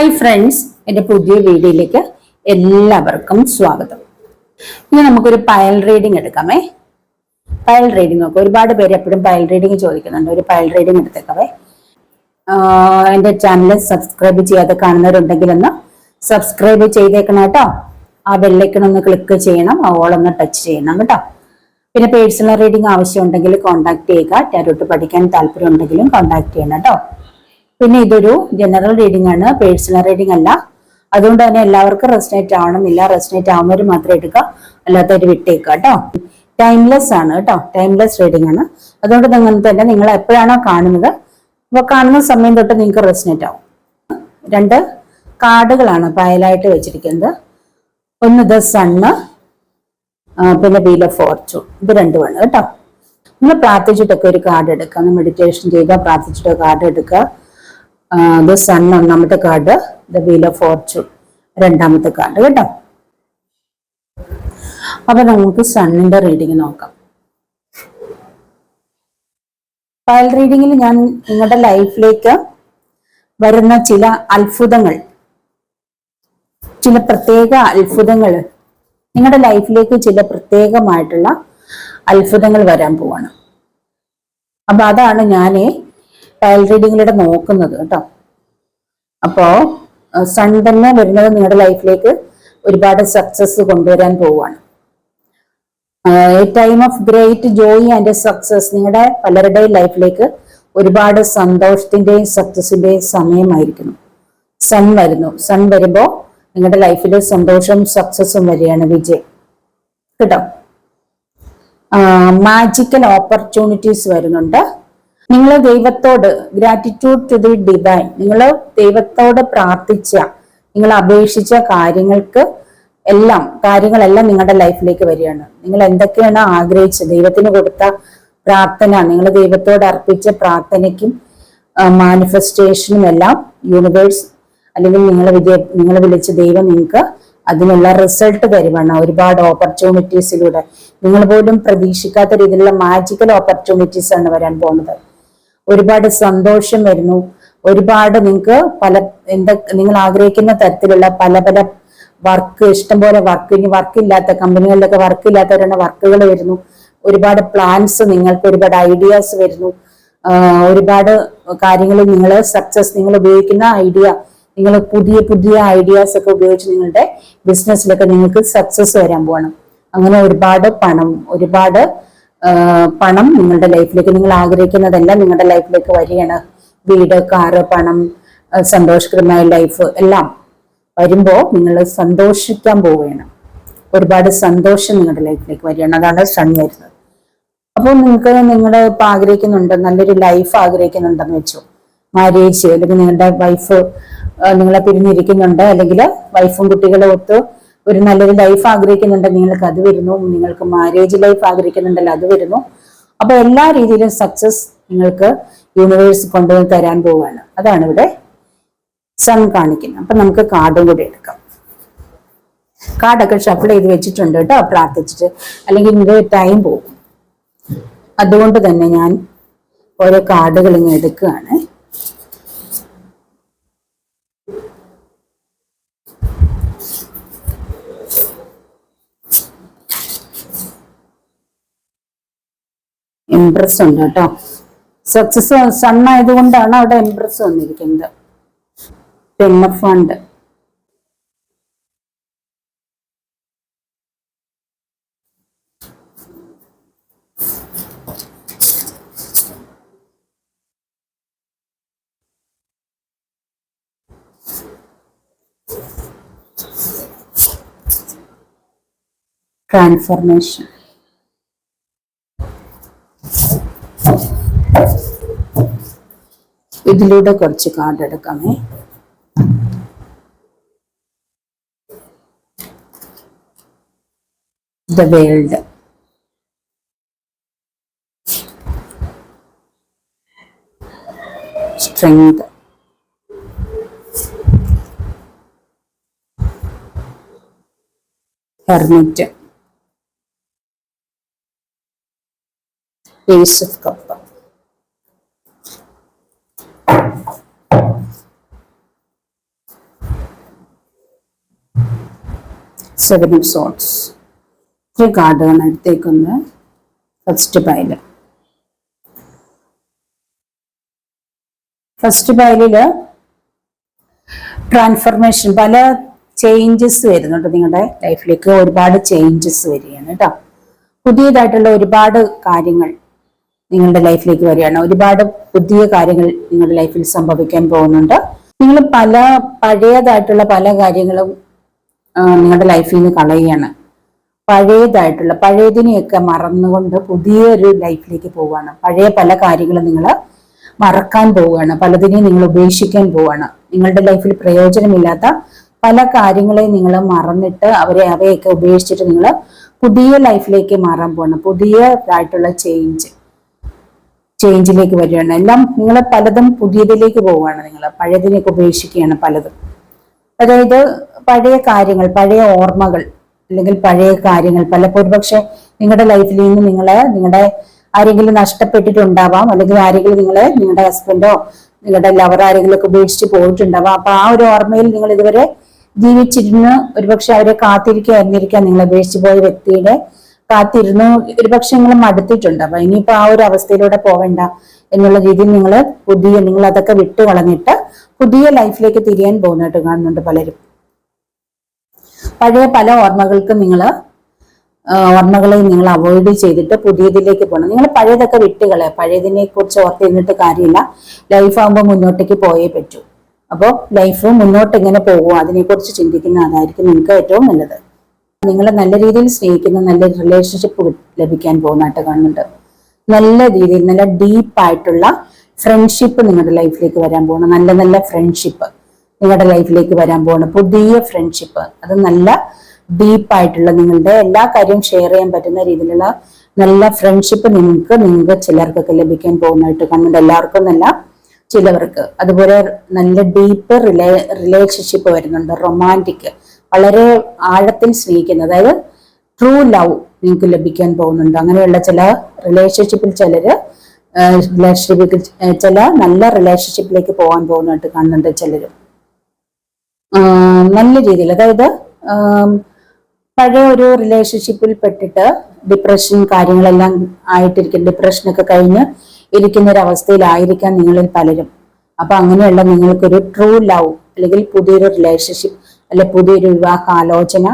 Hi friends, എൻ്റെ പുതിയ വീഡിയോയിലേക്ക് എല്ലാവർക്കും സ്വാഗതം. ഇനി നമുക്കൊരു പയൽ റീഡിംഗ് എടുക്കാമേ. പയൽ റീഡിംഗ് നോക്കാം. ഒരുപാട് പേര് എപ്പോഴും പയൽ റീഡിംഗ് ചോദിക്കുന്നുണ്ട്. ഒരു പയൽ റീഡിംഗ് എടുത്തേക്കാവേ. എൻ്റെ ചാനൽ സബ്സ്ക്രൈബ് ചെയ്യാതെ കാണുന്നവരുണ്ടെങ്കിൽ ഒന്ന് സബ്സ്ക്രൈബ് ചെയ്തേക്കണം കേട്ടോ. ആ ബെല്ലൈക്കൺ ഒന്ന് ക്ലിക്ക് ചെയ്യണം, ഓൾ ഒന്ന് ടച്ച് ചെയ്യണം കേട്ടോ. പിന്നെ പേഴ്സണൽ റീഡിംഗ് ആവശ്യമുണ്ടെങ്കിൽ കോൺടാക്ട് ചെയ്യുക. ടാരോട്ട് പഠിക്കാൻ താല്പര്യം ഉണ്ടെങ്കിലും കോൺടാക്ട് ചെയ്യണം കേട്ടോ. പിന്നെ ഇതൊരു ജനറൽ റീഡിംഗ് ആണ്, പേഴ്സണൽ റീഡിംഗ് അല്ല. അതുകൊണ്ട് തന്നെ എല്ലാവർക്കും റെസ്നേറ്റ് ആവണമെന്നില്ല. റെസ്നേറ്റ് ആവുന്നവർ മാത്രം എടുക്കുക, അല്ലാത്തവർ വിട്ടേക്കുക കേട്ടോ. ടൈംലെസ് ആണ് കേട്ടോ, ടൈംലെസ് റീഡിംഗ് ആണ്. അതുകൊണ്ട് തന്നെ നിങ്ങൾ എപ്പോഴാണോ കാണുന്നത് അപ്പൊ കാണുന്ന സമയം തൊട്ട് നിങ്ങൾക്ക് റെസ്നേറ്റ് ആവും. രണ്ട് കാർഡുകളാണ് പയലായിട്ട് വെച്ചിരിക്കുന്നത്. ഒന്ന് ദ സണ്ണ്, പിന്നെ വീൽ ഓഫ് ഫോർച്യൂൺ. ഇത് രണ്ടുമാണ് കേട്ടോ. നിങ്ങൾ പ്രാർത്ഥിച്ചിട്ടൊക്കെ ഒരു കാർഡ് എടുക്കുക. മെഡിറ്റേഷൻ ചെയ്യുക, പ്രാർത്ഥിച്ചിട്ട് കാർഡ് എടുക്കുക. ദ സൺ ഒന്നാമത്തെ card, the wheel of Fortune രണ്ടാമത്തെ കാർഡ് കേട്ടോ. അപ്പൊ നമുക്ക് സണ്ണിന്റെ റീഡിങ് നോക്കാം. പയൽ റീഡിങ്ങിൽ ഞാൻ നിങ്ങളുടെ ലൈഫിലേക്ക് വരുന്ന ചില അത്ഭുതങ്ങൾ, ചില പ്രത്യേക അത്ഭുതങ്ങൾ, നിങ്ങളുടെ ലൈഫിലേക്ക് ചില പ്രത്യേകമായിട്ടുള്ള അത്ഭുതങ്ങൾ വരാൻ പോവാണ്. അപ്പൊ അതാണ് ഞാൻ പയൽ റീഡിങ്ങിലൂടെ നോക്കുന്നത് കേട്ടോ. അപ്പോ സൺ തന്നെ വരുന്നത് നിങ്ങളുടെ ലൈഫിലേക്ക് ഒരുപാട് സക്സസ് കൊണ്ടുവരാൻ പോവുകയാണ്. Time of great Joy and success. നിങ്ങളുടെ പലരുടെയും ലൈഫിലേക്ക് ഒരുപാട് സന്തോഷത്തിന്റെയും സക്സസിന്റെയും സമയമായിരിക്കുന്നു. സൺ വരുന്നു. സൺ വരുമ്പോ നിങ്ങളുടെ ലൈഫിൽ സന്തോഷവും സക്സസും വരികയാണ്, വിജയം കേട്ടോ. മാജിക്കൽ ഓപ്പർച്യൂണിറ്റീസ് വരുന്നുണ്ട്. നിങ്ങൾ ദൈവത്തോട് ഗ്രാറ്റിറ്റ്യൂഡ് ടു ദി ഡിവൈൻ, നിങ്ങൾ ദൈവത്തോട് പ്രാർത്ഥിച്ച, നിങ്ങൾ അപേക്ഷിച്ച കാര്യങ്ങളെല്ലാം നിങ്ങളുടെ ലൈഫിലേക്ക് വരികയാണ്. നിങ്ങൾ എന്തൊക്കെയാണ് ആഗ്രഹിച്ചത്, ദൈവത്തിന് കൊടുത്ത പ്രാർത്ഥന, നിങ്ങൾ ദൈവത്തോട് അർപ്പിച്ച പ്രാർത്ഥനയ്ക്കും മാനിഫെസ്റ്റേഷനും എല്ലാം യൂണിവേഴ്സ് അല്ലെങ്കിൽ നിങ്ങൾ വിളിച്ച ദൈവം നിങ്ങൾക്ക് അതിനുള്ള റിസൾട്ട് തരുവാണ്. ഒരുപാട് ഓപ്പർച്യൂണിറ്റീസിലൂടെ നിങ്ങൾ പോലും പ്രതീക്ഷിക്കാത്ത രീതിയിലുള്ള മാജിക്കൽ ഓപ്പർച്യൂണിറ്റീസ് ആണ് വരാൻ പോകുന്നത്. ഒരുപാട് സന്തോഷം വരുന്നു. ഒരുപാട് നിങ്ങൾക്ക് നിങ്ങൾ ആഗ്രഹിക്കുന്ന തരത്തിലുള്ള പല വർക്ക്, ഇഷ്ടംപോലെ വർക്ക്, ഇനി വർക്കില്ലാത്ത കമ്പനികളിലൊക്കെ വർക്കില്ലാത്തവരുടെ വർക്കുകൾ വരുന്നു. ഒരുപാട് പ്ലാൻസ്, നിങ്ങൾക്ക് ഒരുപാട് ഐഡിയാസ് വരുന്നു. ഒരുപാട് കാര്യങ്ങളിൽ നിങ്ങൾ സക്സസ്, നിങ്ങൾ ഉപയോഗിക്കുന്ന ഐഡിയ, നിങ്ങൾ പുതിയ ഐഡിയാസ് ഒക്കെ ഉപയോഗിച്ച് നിങ്ങളുടെ ബിസിനസ്സിലൊക്കെ നിങ്ങൾക്ക് സക്സസ് വരാൻ പോകണം. അങ്ങനെ ഒരുപാട് പണം നിങ്ങളുടെ ലൈഫിലേക്ക്, നിങ്ങൾ ആഗ്രഹിക്കുന്നതെല്ലാം നിങ്ങളുടെ ലൈഫിലേക്ക് വരികയാണ്. വീട്, കാറ്, പണം, സന്തോഷകരമായ ലൈഫ് എല്ലാം വരുമ്പോ നിങ്ങൾ സന്തോഷിക്കാൻ പോവുകയാണ്. ഒരുപാട് സന്തോഷം നിങ്ങളുടെ ലൈഫിലേക്ക് വരികയാണ്. അതാണ് സൺ വരുന്നത്. അപ്പോൾ നിങ്ങൾ ഇപ്പൊ ആഗ്രഹിക്കുന്നുണ്ട്, നല്ലൊരു ലൈഫ് ആഗ്രഹിക്കുന്നുണ്ടെന്ന് വെച്ചോ, മാരേജ്, അല്ലെങ്കിൽ നിങ്ങളുടെ വൈഫ് നിങ്ങളെ പിരിഞ്ഞിരിക്കുന്നുണ്ട്, അല്ലെങ്കിൽ വൈഫും കുട്ടികളും ഒത്ത് ഒരു നല്ലൊരു ലൈഫ് ആഗ്രഹിക്കുന്നുണ്ട്, നിങ്ങൾക്ക് അത് വരുന്നു. നിങ്ങൾക്ക് മാരേജ് ലൈഫ് ആഗ്രഹിക്കുന്നുണ്ടല്ലോ, അത് വരുന്നു. അപ്പൊ എല്ലാ രീതിയിലും സക്സസ് നിങ്ങൾക്ക് യൂണിവേഴ്സ് കൊണ്ടുവന്ന് തരാൻ പോവുകയാണ്. അതാണ് ഇവിടെ സൺ കാണിക്കുന്നത്. അപ്പൊ നമുക്ക് കാർഡും കൂടി എടുക്കാം. കാർഡൊക്കെ ഷഫിൾ ചെയ്ത് വെച്ചിട്ടുണ്ട് കേട്ടോ, പ്രാർത്ഥിച്ചിട്ട്, അല്ലെങ്കിൽ ഇതിന്റെ ടൈം പോകും. അതുകൊണ്ട് തന്നെ ഞാൻ ഓരോ കാർഡുകൾ ഇങ്ങനെ എടുക്കുകയാണ്. എംപ്രസ് ഉണ്ട് കേട്ടോ. സക്സസ് സൺ ആയതുകൊണ്ടാണ് അവിടെ എംപ്രസ് വന്നിരിക്കുന്നത്. ടെൻ ഓഫ് വണ്ട്, ട്രാൻസ്ഫർമേഷൻ, ഇതിലൂടെ കുറച്ച് കാർഡ് എടുക്കാമേ. The world, strength, hermit, ace of cup, seven of swords. 3 കാർഡുകളാണ് എടുത്തേക്കുന്നത്. ഫസ്റ്റ് പൈലില് ട്രാൻസ്ഫർമേഷൻ, പല ചേഞ്ചസ് വരുന്നുണ്ട് നിങ്ങളുടെ ലൈഫിലേക്ക്. ഒരുപാട് ചേഞ്ചസ് വരികയാണ് കേട്ടോ. പുതിയതായിട്ടുള്ള ഒരുപാട് കാര്യങ്ങൾ നിങ്ങളുടെ ലൈഫിലേക്ക് വരികയാണ്. ഒരുപാട് പുതിയ കാര്യങ്ങൾ നിങ്ങളുടെ ലൈഫിൽ സംഭവിക്കാൻ പോകുന്നുണ്ട്. നിങ്ങൾ പഴയതായിട്ടുള്ള പല കാര്യങ്ങളും നിങ്ങളുടെ ലൈഫിൽ നിന്ന് കളയുകയാണ്. പഴയതിനെയൊക്കെ മറന്നുകൊണ്ട് പുതിയൊരു ലൈഫിലേക്ക് പോവുകയാണ്. പഴയ പല കാര്യങ്ങളും നിങ്ങൾ മറക്കാൻ പോവുകയാണ്. പലതിനെയും നിങ്ങൾ ഉപേക്ഷിക്കാൻ പോവുകയാണ്. നിങ്ങളുടെ ലൈഫിൽ പ്രയോജനമില്ലാത്ത പല കാര്യങ്ങളെയും നിങ്ങൾ മറന്നിട്ട് അവയൊക്കെ ഉപേക്ഷിച്ചിട്ട് നിങ്ങൾ പുതിയ ലൈഫിലേക്ക് മാറാൻ പോവാണ്. പുതിയതായിട്ടുള്ള ചേഞ്ചിലേക്ക് വരികയാണ്. എല്ലാം നിങ്ങൾ പലതും പുതിയതിലേക്ക് പോവുകയാണ്. നിങ്ങൾ പഴയതിനെയൊക്കെ ഉപേക്ഷിക്കുകയാണ് പലതും. അതായത് പഴയ കാര്യങ്ങൾ, പഴയ ഓർമ്മകൾ, അല്ലെങ്കിൽ പഴയ കാര്യങ്ങൾ പലപ്പോഴും പക്ഷെ നിങ്ങളുടെ ലൈഫിൽ നിന്ന് നിങ്ങളുടെ ആരെങ്കിലും നഷ്ടപ്പെട്ടിട്ടുണ്ടാവാം, അല്ലെങ്കിൽ ആരെങ്കിലും നിങ്ങളുടെ ഹസ്ബൻഡോ നിങ്ങളുടെ ലവർ ആരെങ്കിലും ഒക്കെ ഉപേക്ഷിച്ച് പോയിട്ടുണ്ടാവാം. അപ്പൊ ആ ഒരു ഓർമ്മയിൽ നിങ്ങൾ ഇതുവരെ ജീവിച്ചിരുന്ന് ഒരുപക്ഷെ അവരെ കാത്തിരിക്കാതിരിക്കാം. നിങ്ങൾ ഉപേക്ഷിച്ച് പോയ വ്യക്തിയുടെ കാത്തിരുന്ന് ഒരുപക്ഷെ നിങ്ങൾ മടുത്തിട്ടുണ്ട്. അപ്പൊ ഇനിയിപ്പോ ആ ഒരു അവസ്ഥയിലൂടെ പോവേണ്ട എന്നുള്ള രീതിയിൽ നിങ്ങൾ അതൊക്കെ വിട്ടു കളഞ്ഞിട്ട് പുതിയ ലൈഫിലേക്ക് തിരിയാൻ പോകുന്നതായിട്ട് കാണുന്നുണ്ട് പലരും. പഴയ പല ഓർമ്മകളെ നിങ്ങൾ അവോയ്ഡ് ചെയ്തിട്ട് പുതിയതിലേക്ക് പോകണം. നിങ്ങൾ പഴയതൊക്കെ വിട്ടുകളെ. പഴയതിനെ കുറിച്ച് ഓർത്തിരുന്നിട്ട് കാര്യമില്ല. ലൈഫ് ആകുമ്പോൾ മുന്നോട്ടേക്ക് പോയേ പറ്റൂ. അപ്പോൾ ലൈഫ് മുന്നോട്ട് എങ്ങനെ പോകുമോ അതിനെക്കുറിച്ച് ചിന്തിക്കുന്ന അതായിരിക്കും നിങ്ങൾക്ക് ഏറ്റവും നല്ലത്. നിങ്ങൾ നല്ല രീതിയിൽ സ്നേഹിക്കുന്ന നല്ല റിലേഷൻഷിപ്പ് ലഭിക്കാൻ പോകുന്നതായിട്ട് കാണുന്നുണ്ട്. നല്ല രീതിയിൽ നല്ല ഡീപ്പായിട്ടുള്ള ഫ്രണ്ട്ഷിപ്പ് നിങ്ങളുടെ ലൈഫിലേക്ക് വരാൻ പോകണം. നല്ല നല്ല ഫ്രണ്ട്ഷിപ്പ് നിങ്ങളുടെ ലൈഫിലേക്ക് വരാൻ പോകണം. പുതിയ ഫ്രണ്ട്ഷിപ്പ്, അത് നല്ല ഡീപ്പായിട്ടുള്ള നിങ്ങളുടെ എല്ലാ കാര്യവും ഷെയർ ചെയ്യാൻ പറ്റുന്ന രീതിയിലുള്ള നല്ല ഫ്രണ്ട്ഷിപ്പ് നിങ്ങൾക്ക് ചിലർക്കൊക്കെ ലഭിക്കാൻ പോകുന്നതായിട്ട് കാണുന്നുണ്ട്. എല്ലാവർക്കും നല്ല, ചിലവർക്ക്. അതുപോലെ നല്ല ഡീപ്പ് റിലേഷൻഷിപ്പ് വരുന്നുണ്ട്. റൊമാൻറ്റിക്, വളരെ ആഴത്തിൽ സ്നേഹിക്കുന്ന, അതായത് ട്രൂ ലവ് നിങ്ങൾക്ക് ലഭിക്കാൻ പോകുന്നുണ്ട്. അങ്ങനെയുള്ള ചില റിലേഷൻഷിപ്പിൽ ചില നല്ല റിലേഷൻഷിപ്പിലേക്ക് പോകാൻ പോകുന്നതായിട്ട് കാണുന്നുണ്ട് ചിലരും. നല്ല രീതിയിൽ, അതായത് പഴയ ഒരു റിലേഷൻഷിപ്പിൽ പെട്ടിട്ട് ഡിപ്രഷൻ കാര്യങ്ങളെല്ലാം ആയിട്ടിരിക്കും, ഡിപ്രഷനൊക്കെ കഴിഞ്ഞ് ഇരിക്കുന്ന ഒരു അവസ്ഥയിലായിരിക്കാം നിങ്ങളിൽ പലരും. അപ്പൊ അങ്ങനെയുള്ള നിങ്ങൾക്കൊരു ട്രൂ ലവ്, അല്ലെങ്കിൽ പുതിയൊരു റിലേഷൻഷിപ്പ്, അല്ലെ പുതിയൊരു വിവാഹാലോചന,